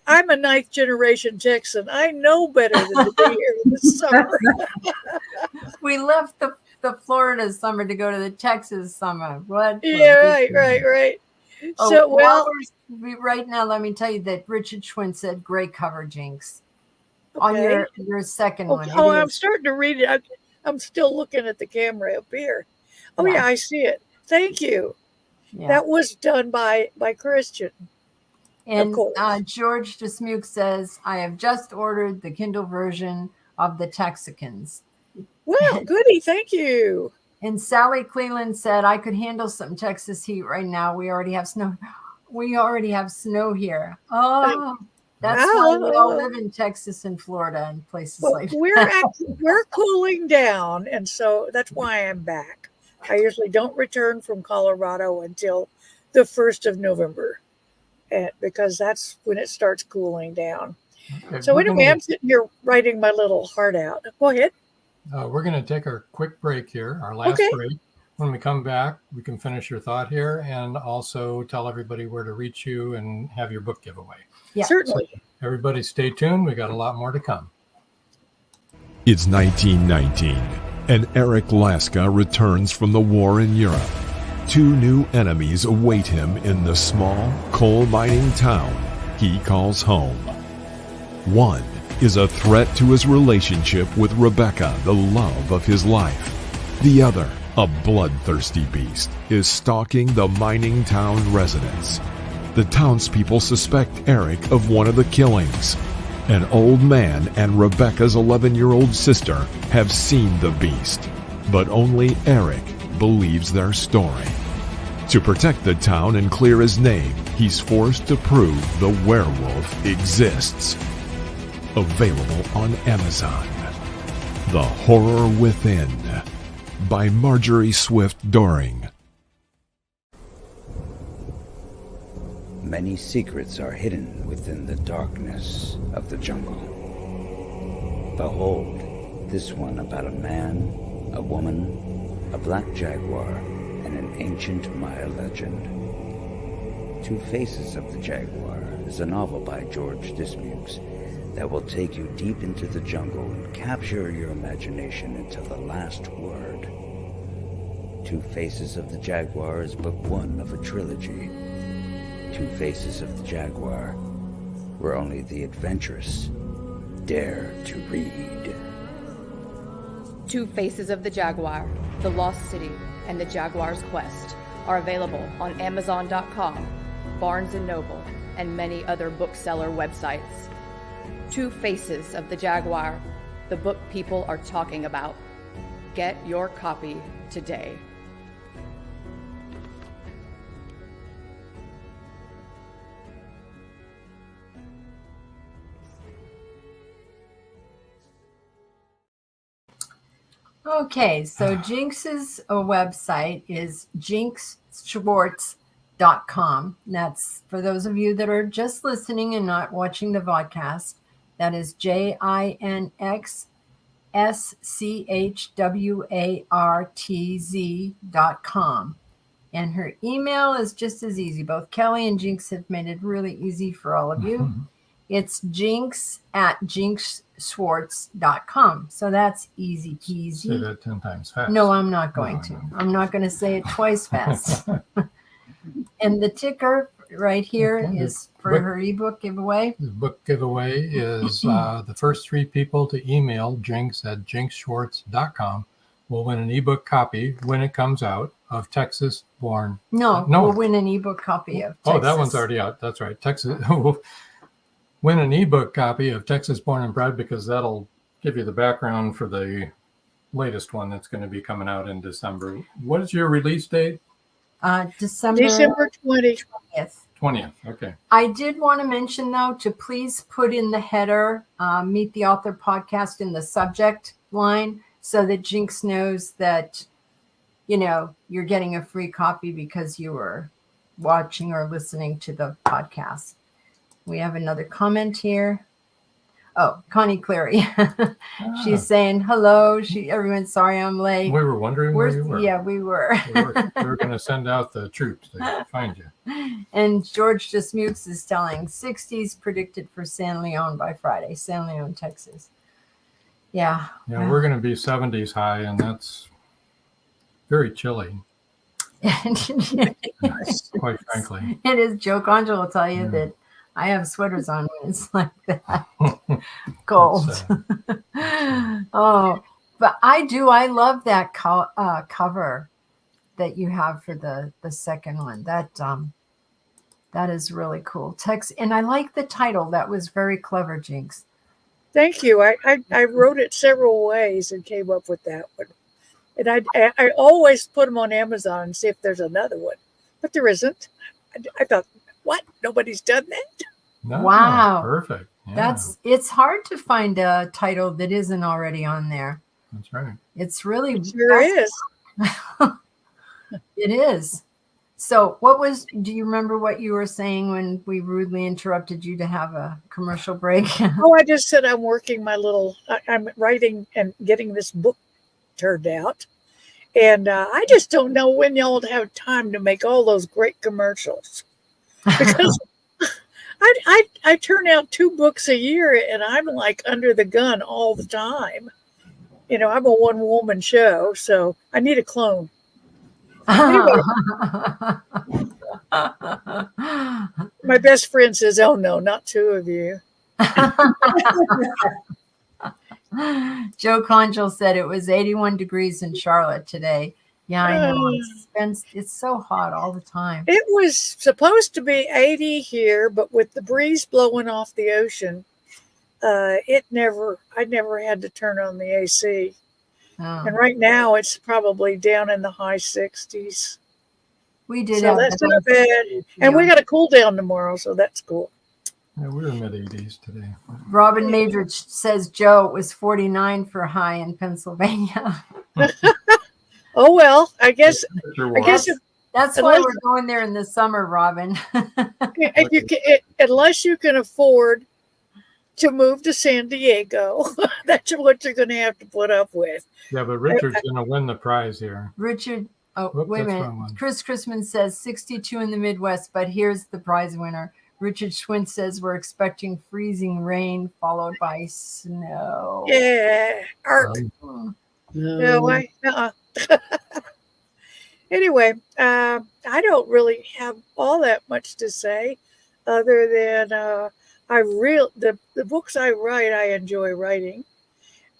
I'm a 9th generation Texan. I know better than to be here in the summer. We left the Florida summer to go to the Texas summer. What? Yeah, right. Oh, So, right now, let me tell you that Richard Schwinn said, great cover, Jinx. okay. On your second one. Oh, I'm starting to read it. I'm still looking at the camera up here. Oh, yeah, I see it. Thank you. Yeah. That was done by Christian. And George Dismuke says, I have just ordered the Kindle version of the Texicans. Well, goody. Thank you. And Sally Cleland said, I could handle some Texas heat right now. We already have snow. We already have snow here. Oh, that's why we all live in Texas and Florida and places like that. We're cooling down. And so that's why I'm back. I usually don't return from Colorado until the 1st of November, because that's when it starts cooling down. Okay, so anyway, I'm sitting here writing my little heart out. Go ahead. We're going to take our quick break here, our last break. When we come back, we can finish your thought here and also tell everybody where to reach you and have your book giveaway. Yeah, certainly. So everybody stay tuned. We got a lot more to come. It's 1919, and Eric Laska returns from the war in Europe. 2 new enemies await him in the small coal mining town he calls home. One is a threat to his relationship with Rebecca, the love of his life. The other, a bloodthirsty beast, is stalking the mining town residents. The townspeople suspect Eric of one of the killings. An old man and Rebecca's 11-year-old sister have seen the beast, but only Eric believes their story. To protect the town and clear his name, he's forced to prove the werewolf exists. Available on Amazon. The Horror Within by Marjorie Swift Doring. Many secrets are hidden within the darkness of the jungle. Behold, this one about a man, a woman, a black jaguar, and an ancient Maya legend. Two Faces of the Jaguar is a novel by George Dismukes that will take you deep into the jungle and capture your imagination until the last word. Two Faces of the Jaguar is book 1 of a trilogy. Two Faces of the Jaguar, where only the adventurous dare to read. Two Faces of the Jaguar, The Lost City, and The Jaguar's Quest are available on Amazon.com, Barnes & Noble, and many other bookseller websites. Two Faces of the Jaguar, the book people are talking about. Get your copy today. Okay, so Jinx's website is jinxschwartz.com. That's for those of you that are just listening and not watching the vodcast. That is JINXSCHWARTZ.com. And her email is just as easy. Both Kelly and Jinx have made it really easy for all of you. It's jinx@jinxschwartz.com. So that's easy peasy. Say that 10 times fast. No, I'm not going to. I'm not going to say it twice fast. And the ticker right here is for her ebook giveaway. The book giveaway is the first 3 people to email jinx@jinxschwartz.com will win an ebook copy when it comes out of Texas born. No, we'll win an ebook copy of Texas. Oh, that one's already out. That's right. Texas. Win an ebook copy of Texas Born and Bred, because that'll give you the background for the latest one that's going to be coming out in December. What is your release date? December 20th. 20th. Okay. I did want to mention, though, to please put in the header, Meet the Author podcast in the subject line, so that Jinx knows that, you're getting a free copy because you were watching or listening to the podcast. We have another comment here. Oh, Connie Cleary. She's saying hello. Everyone's sorry I'm late. We were wondering where you were. Yeah, we were. we were going to send out the troops to find you. And George Dismukes is telling 60s predicted for San Leon by Friday. San Leon, Texas. Yeah. Yeah, we're going to be 70s high, and that's very chilly. Quite frankly. It is. Joe Conjo will tell you that I have sweaters on when it's like that. Cold. Oh, but I love that cover that you have for the second one. That is really cool. And I like the title. That was very clever, Jinx. Thank you. I wrote it several ways and came up with that one. And I always put them on Amazon and see if there's another one, but there isn't. I thought, what? Nobody's done that? No, wow. Perfect. Yeah. It's hard to find a title that isn't already on there. That's right. It's really it sure is. It is. So do you remember what you were saying when we rudely interrupted you to have a commercial break? Oh, I just said I'm working I'm writing and getting this book turned out. And I just don't know when y'all have time to make all those great commercials. Because I turn out 2 books a year and I'm like under the gun all the time. I'm a one-woman show, so I need a clone. Anyway, my best friend says, oh no, not 2 of you. Joe Conjal said it was 81 degrees in Charlotte today. Yeah, I know. It's so hot all the time. It was supposed to be 80 here, but with the breeze blowing off the ocean, I never had to turn on the AC. Oh. And right now it's probably down in the high 60s. We did. So that's not bad. And we got a cool down tomorrow, so that's cool. Yeah, we're mid 80s today. Robin Madridge says, Joe, it was 49 for high in Pennsylvania. Oh, well, I guess that's why we're going there in the summer, Robin. Unless you can afford to move to San Diego, that's what you're going to have to put up with. Yeah, but Richard's going to win the prize here. Richard, wait a minute. Chris Chrisman says 62 in the Midwest, but here's the prize winner. Richard Schwint says we're expecting freezing rain followed by snow. Yeah. No, Anyway, I don't really have all that much to say other than the books I write, I enjoy writing.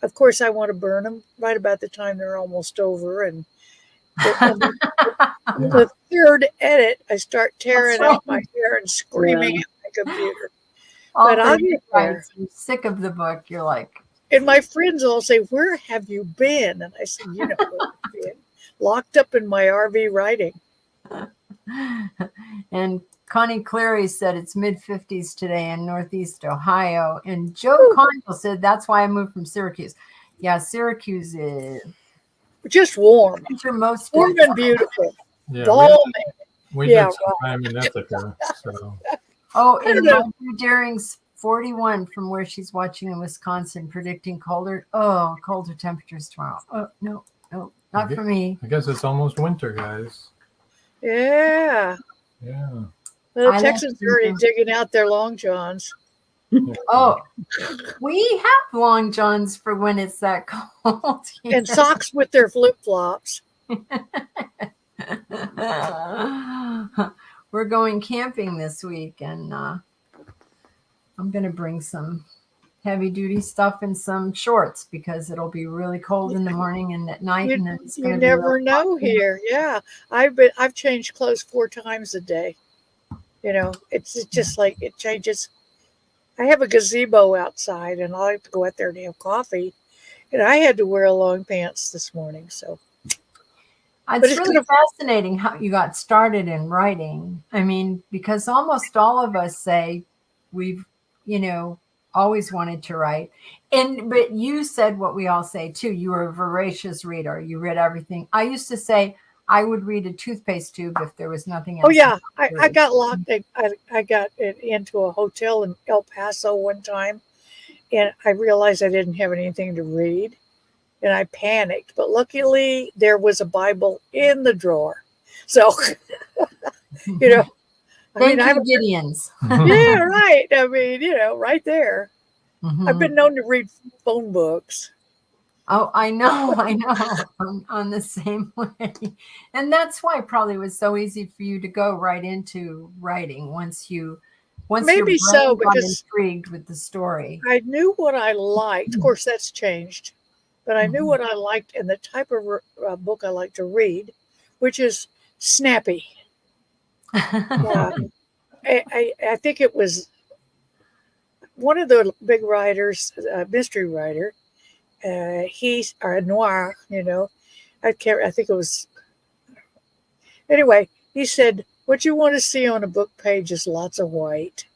Of course, I want to burn them right about the time they're almost over. And the third edit, I start tearing out my hair and screaming at my computer. But I'll get there. You're sick of the book. You're like. And my friends all say, where have you been? And I said, where I've been. Locked up in my RV writing. And Connie Cleary said it's mid-50s today in Northeast Ohio. And Joe Condell said that's why I moved from Syracuse. Yeah, Syracuse is just warm. Winter most Warm days. and beautiful. Yeah, Balmy. we did Yeah, some time in Ithaca. So Oh, I don't and know. Marjorie Daring's 41 from where she's watching in Wisconsin, predicting colder temperatures tomorrow. Oh, no, not for me. I guess it's almost winter, guys. Yeah. Yeah. Well, I the Texans like are already winter. digging out their long johns. Oh, we have long johns for when it's that cold here. And socks with their flip-flops. We're going camping this week, and I'm going to bring some heavy-duty stuff and some shorts because it'll be really cold in the morning and at night. And it's You going to never be know here. Yeah. I've changed clothes 4 times a day. You know, it's just like it changes. I have a gazebo outside, and I like to go out there and have coffee. And I had to wear long pants this morning. So It's really fascinating how you got started in writing. I mean, because almost all of us say we've, always wanted to write. But you said what we all say too. You were a voracious reader. You read everything. I used to say I would read a toothpaste tube if there was nothing else. Oh yeah, I got locked. I got into a hotel in El Paso one time, and I realized I didn't have anything to read, and I panicked. But luckily, there was a Bible in the drawer. So, Thank you, Gideons. Yeah, right. I mean, right there. Mm-hmm. I've been known to read phone books. Oh, I know. I'm on the same way. And that's why it probably was so easy for you to go right into writing once Maybe your brain so, got because intrigued with the story. I knew what I liked. Of course, that's changed. But I knew what I liked and the type of book I like to read, which is snappy. I think it was one of the big writers, mystery writer. He's a noir, I think it was. Anyway, he said, "What you want to see on a book page is lots of white,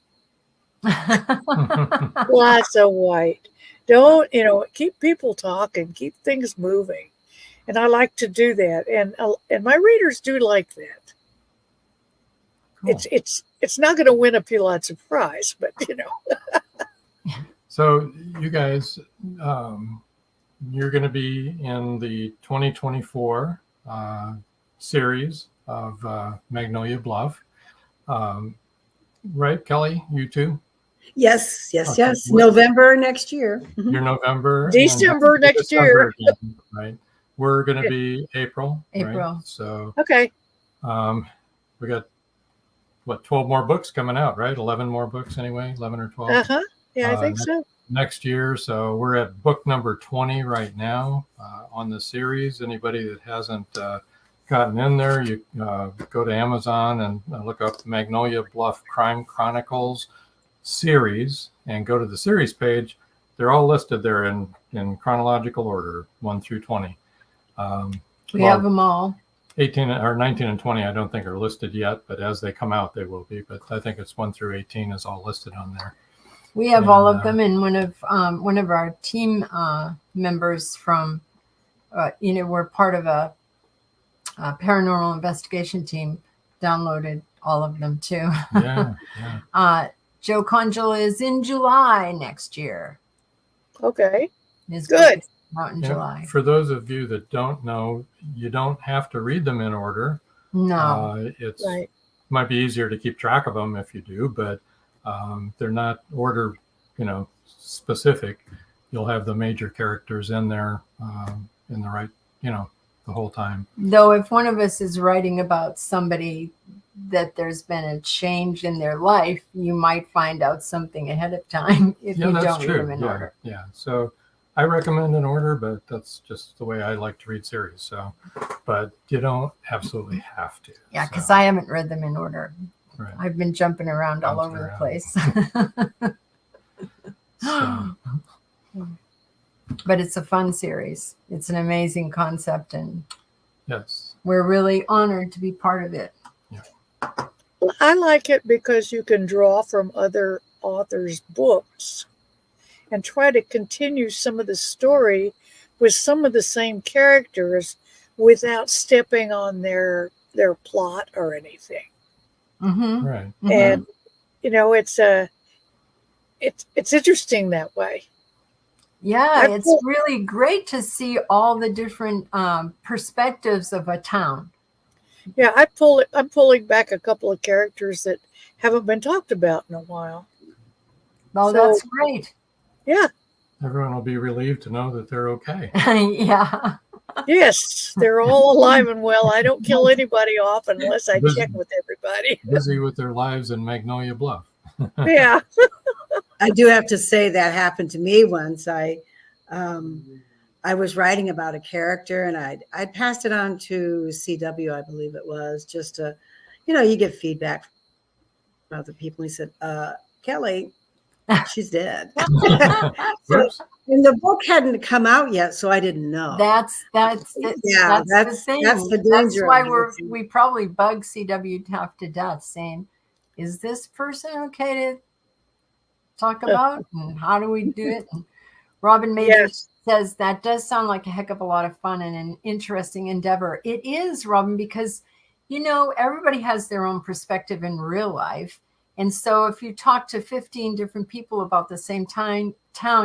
lots of white. Don't keep people talking, keep things moving." And I like to do that, and my readers do like that. Cool. It's not going to win a Pulitzer Prize, but So you guys, you're going to be in the 2024 series of Magnolia BLUFF, right, Kelly? You too? Yes. November next year. You're November. December next year. Again, right? We're going to be April. Right? So okay. We got 12 more books coming out, right? 11 more books anyway, 11 or 12. Uh-huh. Yeah, I think so. Next year. So we're at book number 20 right now on the series. Anybody that hasn't gotten in there, you go to Amazon and look up Magnolia BLUFF Crime Chronicles series and go to the series page. They're all listed there in chronological order, 1 through 20. We have them all. 18 or 19 and 20 I don't think are listed yet, but as they come out they will be. But I think it's 1 through 18 is all listed on there. We have all of them, and one of our team members from we're part of a paranormal investigation team, downloaded all of them too. Yeah. Joe Conjul is in July next year. Okay. His good. Out in July. For those of you that don't know, you don't have to read them in order. No. It's right. Might be easier to keep track of them if you do, but they're not order, specific. You'll have the major characters in there in the right, the whole time. Though if one of us is writing about somebody that there's been a change in their life, you might find out something ahead of time if you don't read them in order. Yeah. So I recommend an order, but that's just the way I like to read series. So, but you don't absolutely have to. Yeah, because I haven't read them in order. Right. I've been jumping around all over the place. But it's a fun series. It's an amazing concept, and yes, we're really honored to be part of it. Yeah. I like it because you can draw from other authors' books and try to continue some of the story with some of the same characters without stepping on their plot or anything. Mm-hmm. Right. Mm-hmm. And it's interesting that way. Yeah, it's really great to see all the different perspectives of a town. Yeah, I'm pulling back a couple of characters that haven't been talked about in a while. Oh, So, that's great. Yeah. Everyone will be relieved to know that they're okay. Yeah. Yes, they're all alive and well. I don't kill anybody off unless I check with everybody. Busy with their lives in Magnolia Bluff. Yeah. I do have to say that happened to me once. I was writing about a character, and I passed it on to CW, I believe it was, just to, you get feedback from other people. He said, Kelly, she's dead. And the book hadn't come out yet, so I didn't know. That's the thing. That's the danger. That's why we probably bug CW half to death, saying, "Is this person okay to talk about? And how do we do it?" And Robin Major says that does sound like a heck of a lot of fun and an interesting endeavor. It is, Robin, because everybody has their own perspective in real life. And so if you talk to 15 different people about the same town,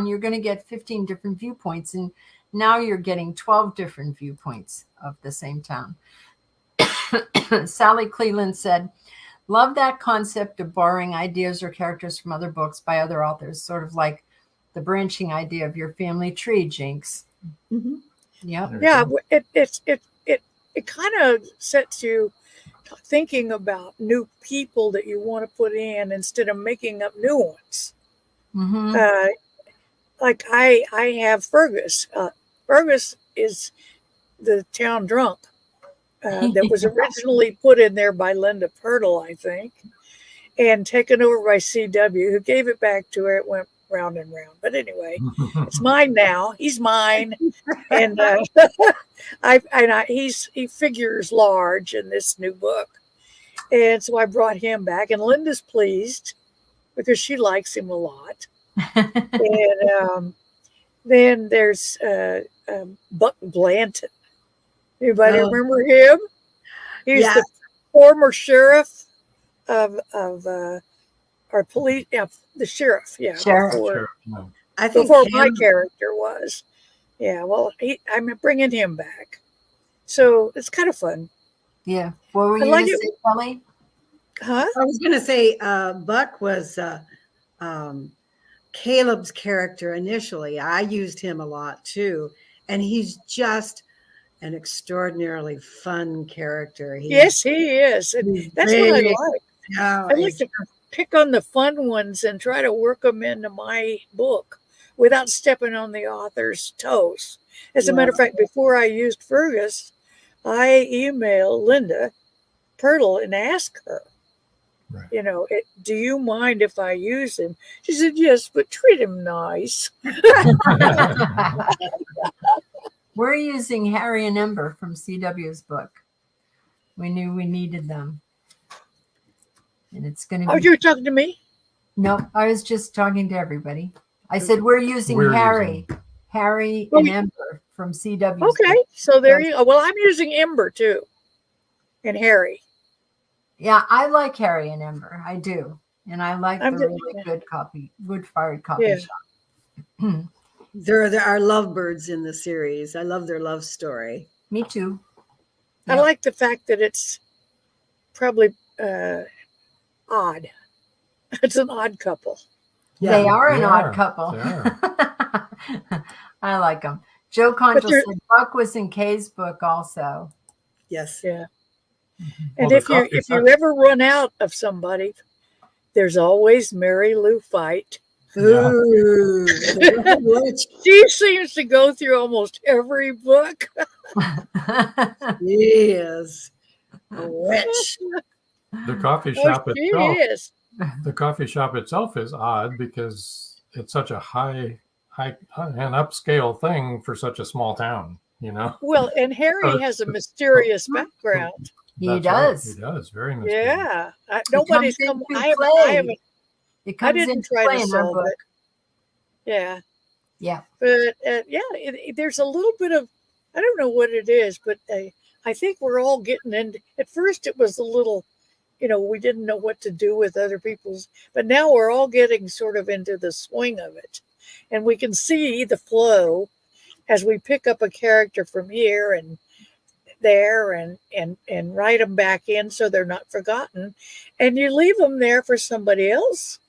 you're going to get 15 different viewpoints. And now you're getting 12 different viewpoints of the same town. Sally Cleland said, love that concept of borrowing ideas or characters from other books by other authors, sort of like the branching idea of your family tree, Jinx. Mm-hmm. Yep. Yeah, it kind of sets you thinking about new people that you want to put in instead of making up new ones. Mm-hmm. Like I have Fergus. Fergus is the town drunk that was originally put in there by Linda Purtle, I think, and taken over by CW, who gave it back to her. It went round and round. But anyway, it's mine now. He's mine, and he figures large in this new book, and so I brought him back. And Linda's pleased because she likes him a lot. And then there's Buck Blanton. Anybody remember him? He's the former sheriff of our police. Yeah, the sheriff. Yeah, sheriff. No. I think before my character was. Yeah, well, I'm bringing him back, so it's kind of fun. Yeah. What were you going to say, Kelly? Huh? I was going to say Buck was Caleb's character initially. I used him a lot too, and he's just an extraordinarily fun character. Yes, he is. And that's what I like. I like to pick on the fun ones and try to work them into my book without stepping on the author's toes. As a matter of fact, before I used Fergus, I emailed Linda Purtle and asked her, do you mind if I use him? She said, yes, but treat him nice. We're using Harry and Ember from CW's book. We knew we needed them. And it's going to be... Oh, you were talking to me? No, I was just talking to everybody. I said, we're using Harry and Ember from CW. Okay, so there you go. Well, I'm using Ember too, and Harry. Yeah, I like Harry and Ember. I do. And I like the really good wood-fired coffee shop. There are lovebirds in the series. I love their love story. Me too. I like the fact that it's probably odd. It's an odd couple. Yeah, they are an odd couple. I like them. Joe Conjal said Buck was in Kay's book also. Yes. Yeah. And if you ever run out of somebody, there's always Mary Lou Fight. Ooh, she seems to go through almost every book. She is a witch. The coffee shop itself. Is. The coffee shop itself is odd because it's such a high and upscale thing for such a small town. Well, and Harry has a mysterious background. He does. Right. He does. Very mysterious. Yeah. Nobody's come. I didn't try to solve it. Yeah. Yeah. But there's a little bit of, I don't know what it is, but I think we're all getting into, at first it was a little, we didn't know what to do with other people's, but now we're all getting sort of into the swing of it. And we can see the flow as we pick up a character from here and there and write them back in so they're not forgotten. And you leave them there for somebody else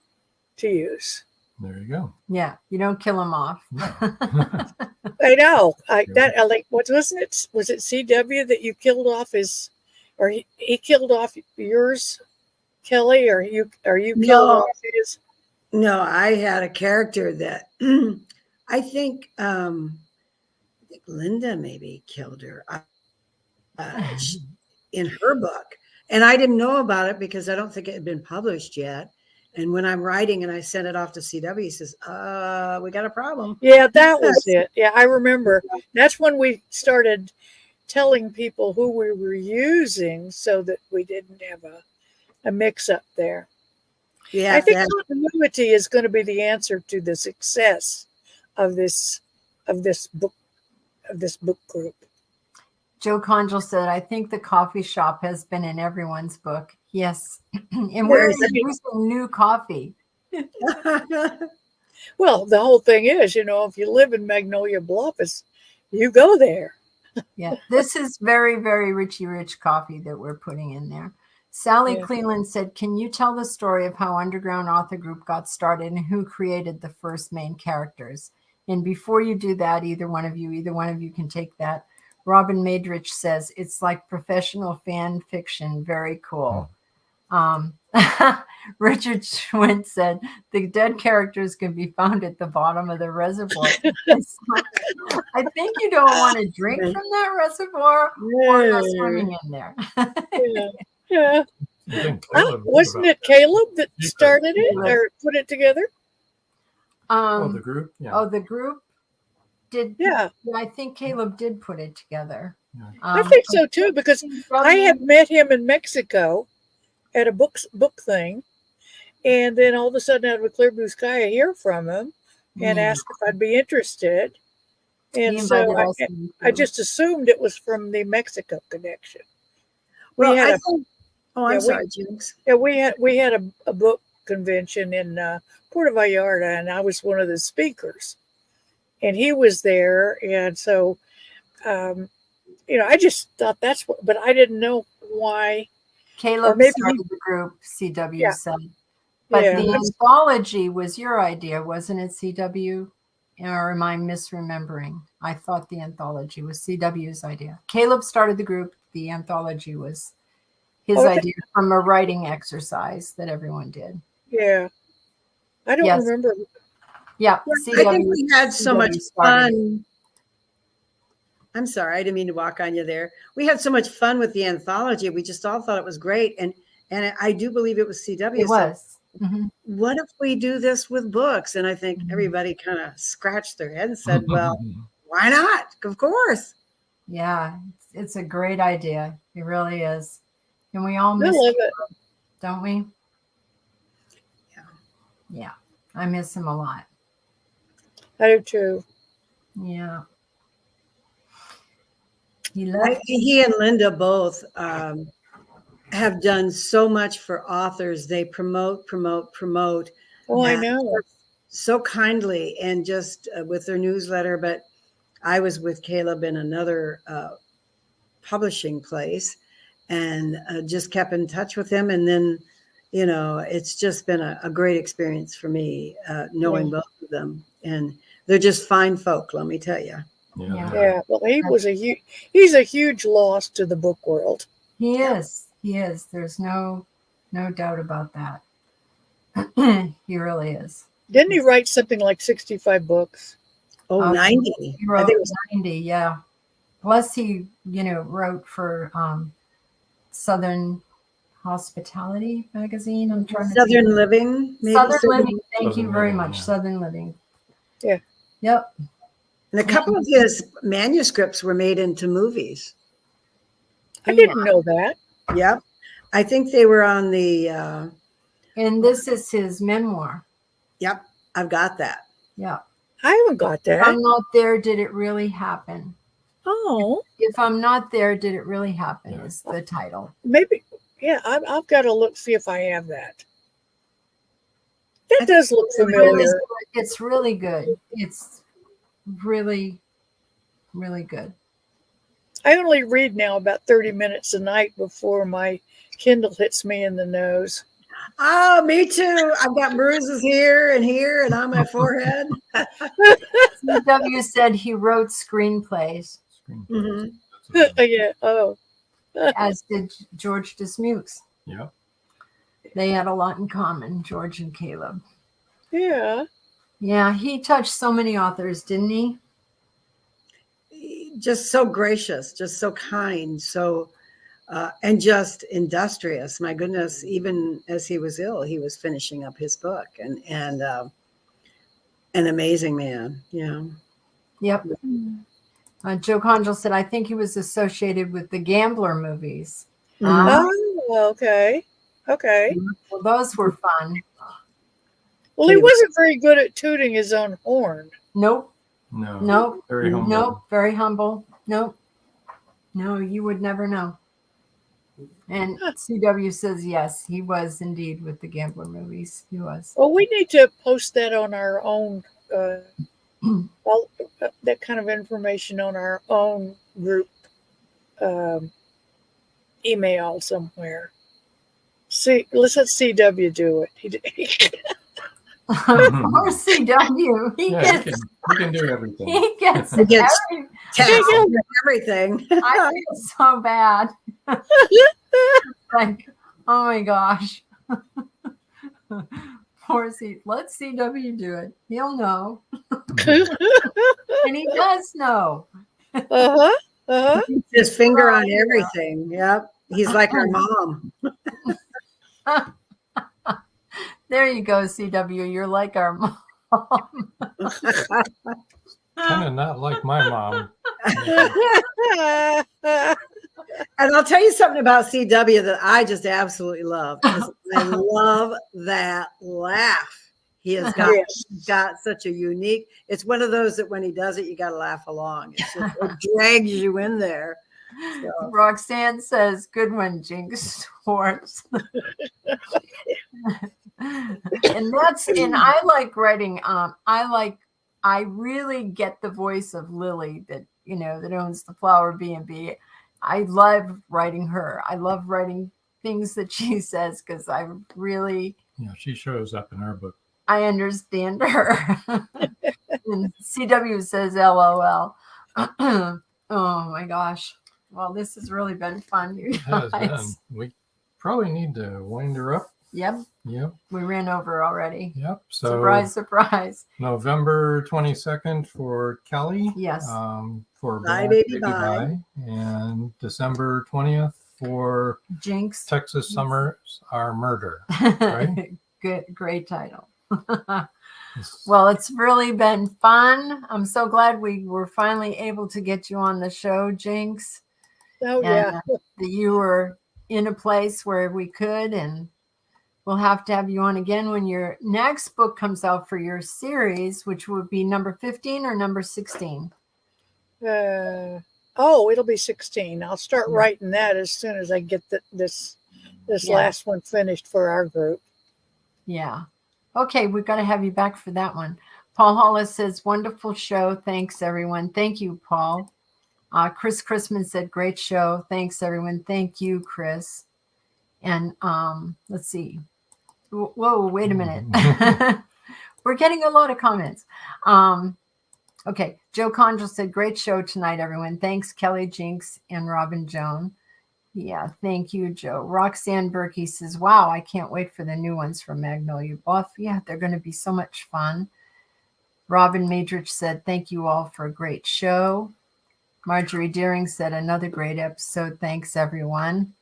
to use. There you go. Yeah, you don't kill them off. I know. Wasn't it? Was it CW that you killed off or he killed off yours, Kelly, or you killed off his? No, I had a character that I think Linda maybe killed her in her book, and I didn't know about it because I don't think it had been published yet. And when I'm writing and I send it off to CW, he says, we got a problem. Yeah, that was it. Yeah, I remember. That's when we started telling people who we were using so that we didn't have a mix-up there. Yeah, I think continuity is going to be the answer to the success of this book group. Joe Conjal said, I think the coffee shop has been in everyone's book. Yes. And we're using new coffee. Well, the whole thing is, if you live in Magnolia Bluff, you go there. Yeah. This is very, very Richie Rich coffee that we're putting in there. Sally Cleland said, can you tell the story of how Underground Author Group got started and who created the first main characters? And before you do that, either one of you can take that. Robin Madrich says, it's like professional fan fiction. Very cool. Richard Schwint said, the dead characters can be found at the bottom of the reservoir. I think you don't want to drink from that reservoir or go swimming in there. Yeah. Wasn't it Caleb that started it or put it together? The group? Yeah. Oh, the group did. Yeah. I think Caleb did put it together. I think so too, because I had met him in Mexico at a book thing. And then all of a sudden, out of a clear blue sky, I hear from him and asked if I'd be interested. And so I just assumed it was from the Mexico connection. I'm sorry, Jinx. Yeah, we had a book convention in Puerto Vallarta, and I was one of the speakers. And he was there, and so, I just thought that's what, but I didn't know why. Caleb started the group, CW said. But the anthology was your idea, wasn't it, CW? Or am I misremembering? I thought the anthology was CW's idea. Caleb started the group. The anthology was his idea from a writing exercise that everyone did. Yeah. I don't remember. Yeah. CW, I think we had so much fun. I'm sorry, I didn't mean to walk on you there. We had so much fun with the anthology. We just all thought it was great. And I do believe it was CW. It was. What if we do this with books? And I think everybody kind of scratched their head and said, well, why not? Of course. Yeah, it's a great idea. It really is. And we all miss it, don't we? Yeah. Yeah. I miss him a lot. I do too. Yeah. He and Linda both have done so much for authors. They promote. Oh, I know. So kindly and just with their newsletter. But I was with Caleb in another publishing place and just kept in touch with him. And then, it's just been a great experience for me knowing both of them. And they're just fine folk, let me tell you. Yeah. Well, he's a huge loss to the book world. He is. There's no doubt about that. He really is. Didn't he write something like 65 books? Oh, 90. He wrote 90, yeah. Plus he, wrote for Southern Hospitality magazine. I'm trying to Southern Living. Maybe Southern Living. Thank you very much. Yeah. Southern Living. Yeah. Yep. And a couple of his manuscripts were made into movies. I didn't know that. Yep. I think they were on the... and this is his memoir. Yep. I've got that. Yeah. I haven't got If I'm that. not there, did it really happen? Oh, If I'm not there, did it really happen? Is the title. maybe. Yeah, I've got to look, see if I have that. That does look familiar. It's really good. It's really, really good. I only read now about 30 minutes a night before my Kindle hits me in the nose. Oh, me too. I've got bruises here and on my forehead. CW said he wrote screenplays. Mhm. Yeah. Oh. As did George Dismukes. Yeah. They had a lot in common, George and Caleb. Yeah. Yeah, he touched so many authors, didn't he? Just so gracious, just so kind, so and just industrious. My goodness, even as he was ill, he was finishing up his book, and an amazing man. Yeah. Yep. Joe Conjal said, I think he was associated with the Gambler movies. Oh, okay. Okay. Well, those were fun. Well, he wasn't very good at tooting his own horn. Nope. No. Nope. Very humble. Nope. Very humble. Nope. No, you would never know. And CW says, yes, he was indeed with the Gambler movies. He was. Well, we need to post that on our own, that kind of information on our own group email somewhere. See, let's let CW do it. Poor CW. He can do everything. He gets everything. I feel so bad. Like, oh my gosh. Poor let CW do it. He'll know. And he does know. His finger on everything. Yep. He's like our mom. There you go, CW. You're like our mom. Kind of not like my mom. And I'll tell you something about CW that I just absolutely love. I love that laugh. He has got such a unique. It's one of those that when he does it, you got to laugh along. It drags you in there. So. Roxanne says, "Good one, Jinx Schwartz." And I like writing. I really get the voice of Lily that owns the Flower B&B. I love writing her. I love writing things that she says because I really. Yeah, she shows up in our book. I understand her. And CW says, "LOL." Oh my gosh. Well, this has really been fun, you guys. We probably need to wind her up. Yep. We ran over already. Yep. So surprise, surprise. November 22nd for Kelly. Yes. Bye, For Black Baby, Baby Bye. And December 20th for Jinx. Texas Summers Are Murder. Right? Good, great title. Well, it's really been fun. I'm so glad we were finally able to get you on the show, Jinx. Oh, yeah. That you were in a place where we could, and we'll have to have you on again when your next book comes out for your series, which would be number 15 or number 16. It'll be 16. I'll start writing that as soon as I get this last one finished for our group. Yeah. Okay, we've got to have you back for that one. Paul Hollis says, wonderful show. Thanks, everyone. Thank you, Paul. Chris Chrisman said, great show. Thanks, everyone. Thank you, Chris. And let's see. Whoa, wait a minute. We're getting a lot of comments. Okay, Joe Conjal said, great show tonight, everyone. Thanks, Kelly, Jinx, and Robin Joan. Yeah, thank you, Joe. Roxanne Berkey says, wow, I can't wait for the new ones from Magnolia BLUFF. Yeah, they're going to be so much fun. Robin Madrich said, thank you all for a great show. Marjorie Deering said, another great episode. Thanks, everyone.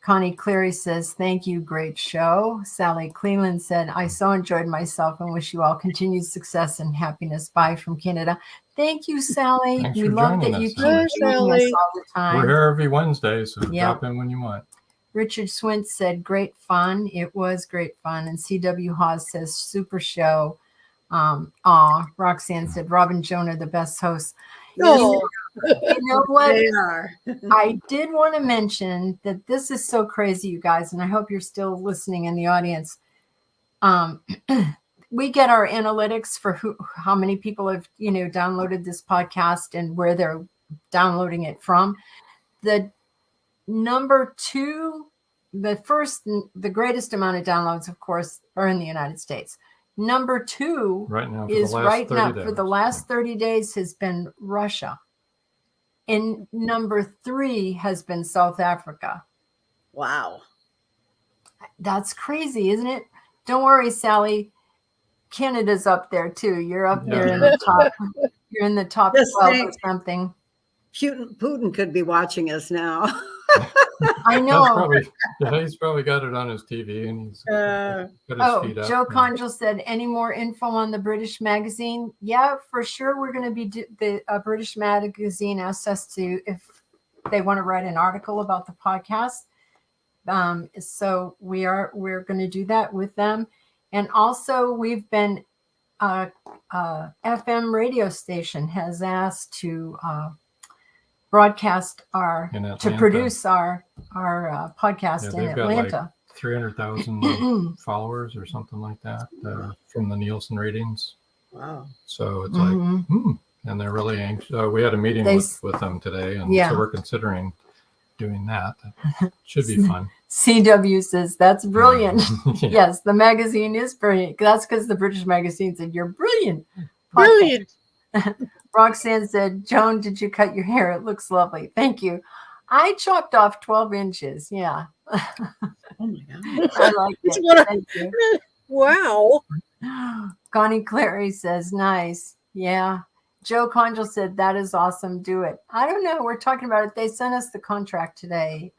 Connie Cleary says, thank you, great show. Sally Cleland said, I so enjoyed myself and wish you all continued success and happiness. Bye from Canada. Thank you, Sally. Thanks We for love that joining you us, keep joining us all the time. We're here every Wednesday, so drop in when you want. Richard Swint said, great fun. It was great fun. And CW Hawes says, super show. Roxanne said, Rob and Joan are the best hosts. No. You know what? They are. I did want to mention that this is so crazy, you guys, and I hope you're still listening in the audience. We get our analytics for how many people have, downloaded this podcast and where they're downloading it from. The number 2, the greatest amount of downloads, of course, are in the United States. Number 2 right now for the last 30 days has been Russia. And number 3 has been South Africa. Wow. That's crazy, isn't it? Don't worry, Sally. Canada's up there too. You're up there in the top. You're in the top 12 or something. Putin could be watching us now. I know. He's probably got it on his TV and he's got his feet up. Joe Conjal said, any more info on the British magazine? Yeah, for sure. We're going to be the British magazine asked us to, if they want to write an article about the podcast. So we're going to do that with them. And also we've been, FM radio station has asked to, broadcast to produce our podcast in Atlanta. Got like 300,000 followers or something like that from the Nielsen ratings. Wow! So it's like, and they're really anxious. We had a meeting with them today, and so we're considering doing that. Should be fun. CW says that's brilliant. Yes, the magazine is brilliant. That's because the British magazine said you're brilliant. Brilliant. Roxanne said, Joan, did you cut your hair? It looks lovely. Thank you. I chopped off 12 inches. Yeah. Oh my God. I like it. Thank you. Wow. Connie Clary says, nice. Yeah. Joe Conjal said, that is awesome. Do it. I don't know. We're talking about it. They sent us the contract today.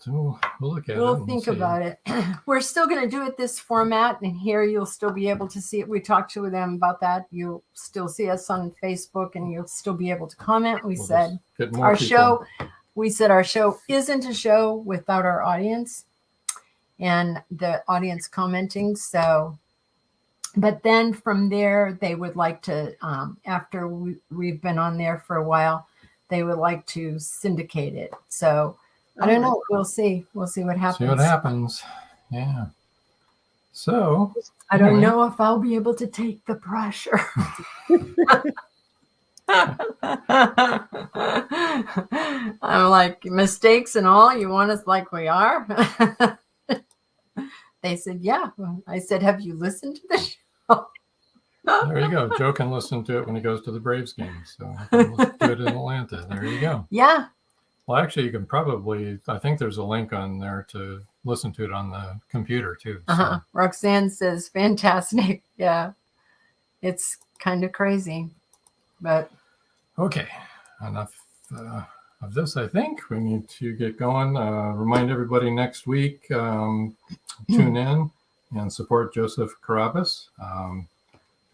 So we'll look at it. We'll think about it. We're still going to do it this format, and here you'll still be able to see it. We talked to them about that. You'll still see us on Facebook, and you'll still be able to comment. We said our show isn't a show without our audience and the audience commenting. So, but then from there, they would like to, after we've been on there for a while, they would like to syndicate it. So. I don't know. We'll see. We'll see what happens. See what happens. Yeah. So I don't know if I'll be able to take the pressure. I'm like, mistakes and all, you want us like we are? They said, yeah. I said, have you listened to the show? There you go. Joe can listen to it when he goes to the Braves game. So listen to it in Atlanta. There you go. Yeah. Well, actually, you can probably, I think there's a link on there to listen to it on the computer too. So. Roxanne says, fantastic. Yeah. It's kind of crazy, but. Okay. Enough of this, I think. We need to get going. Remind everybody next week, tune in and support Joseph Carabas.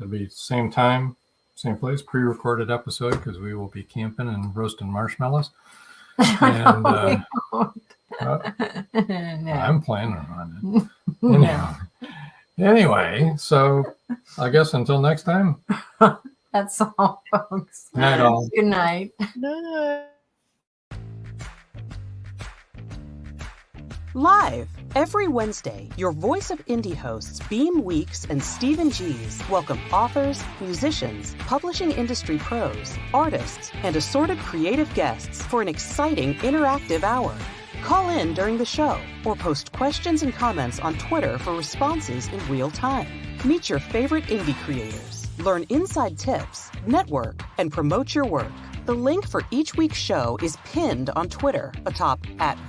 It'll be same time, same place, pre-recorded episode because we will be camping and roasting marshmallows. And no. I'm planning on it. Anyway, so I guess until next time. That's all, folks. Night all. Good night. No. Live every Wednesday, your Voice of Indie hosts Beam Weeks and Stephen Gees welcome authors, musicians, publishing industry pros, artists, and assorted creative guests for an exciting interactive hour. Call in during the show or post questions and comments on Twitter for responses in real time. Meet your favorite indie creators, learn inside tips, network, and promote your work. The link for each week's show is pinned on Twitter atop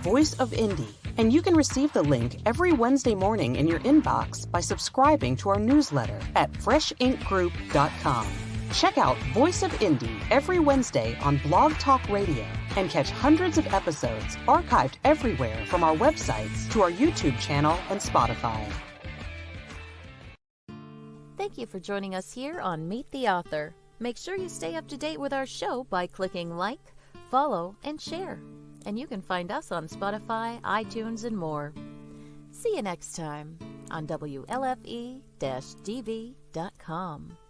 @VoiceOfIndie. And you can receive the link every Wednesday morning in your inbox by subscribing to our newsletter at freshinkgroup.com. Check out Voice of Indie every Wednesday on Blog Talk Radio and catch hundreds of episodes archived everywhere from our websites to our YouTube channel and Spotify. Thank you for joining us here on Meet the Author. Make sure you stay up to date with our show by clicking like, follow, and share. And you can find us on Spotify, iTunes, and more. See you next time. on WLFE-DV.com.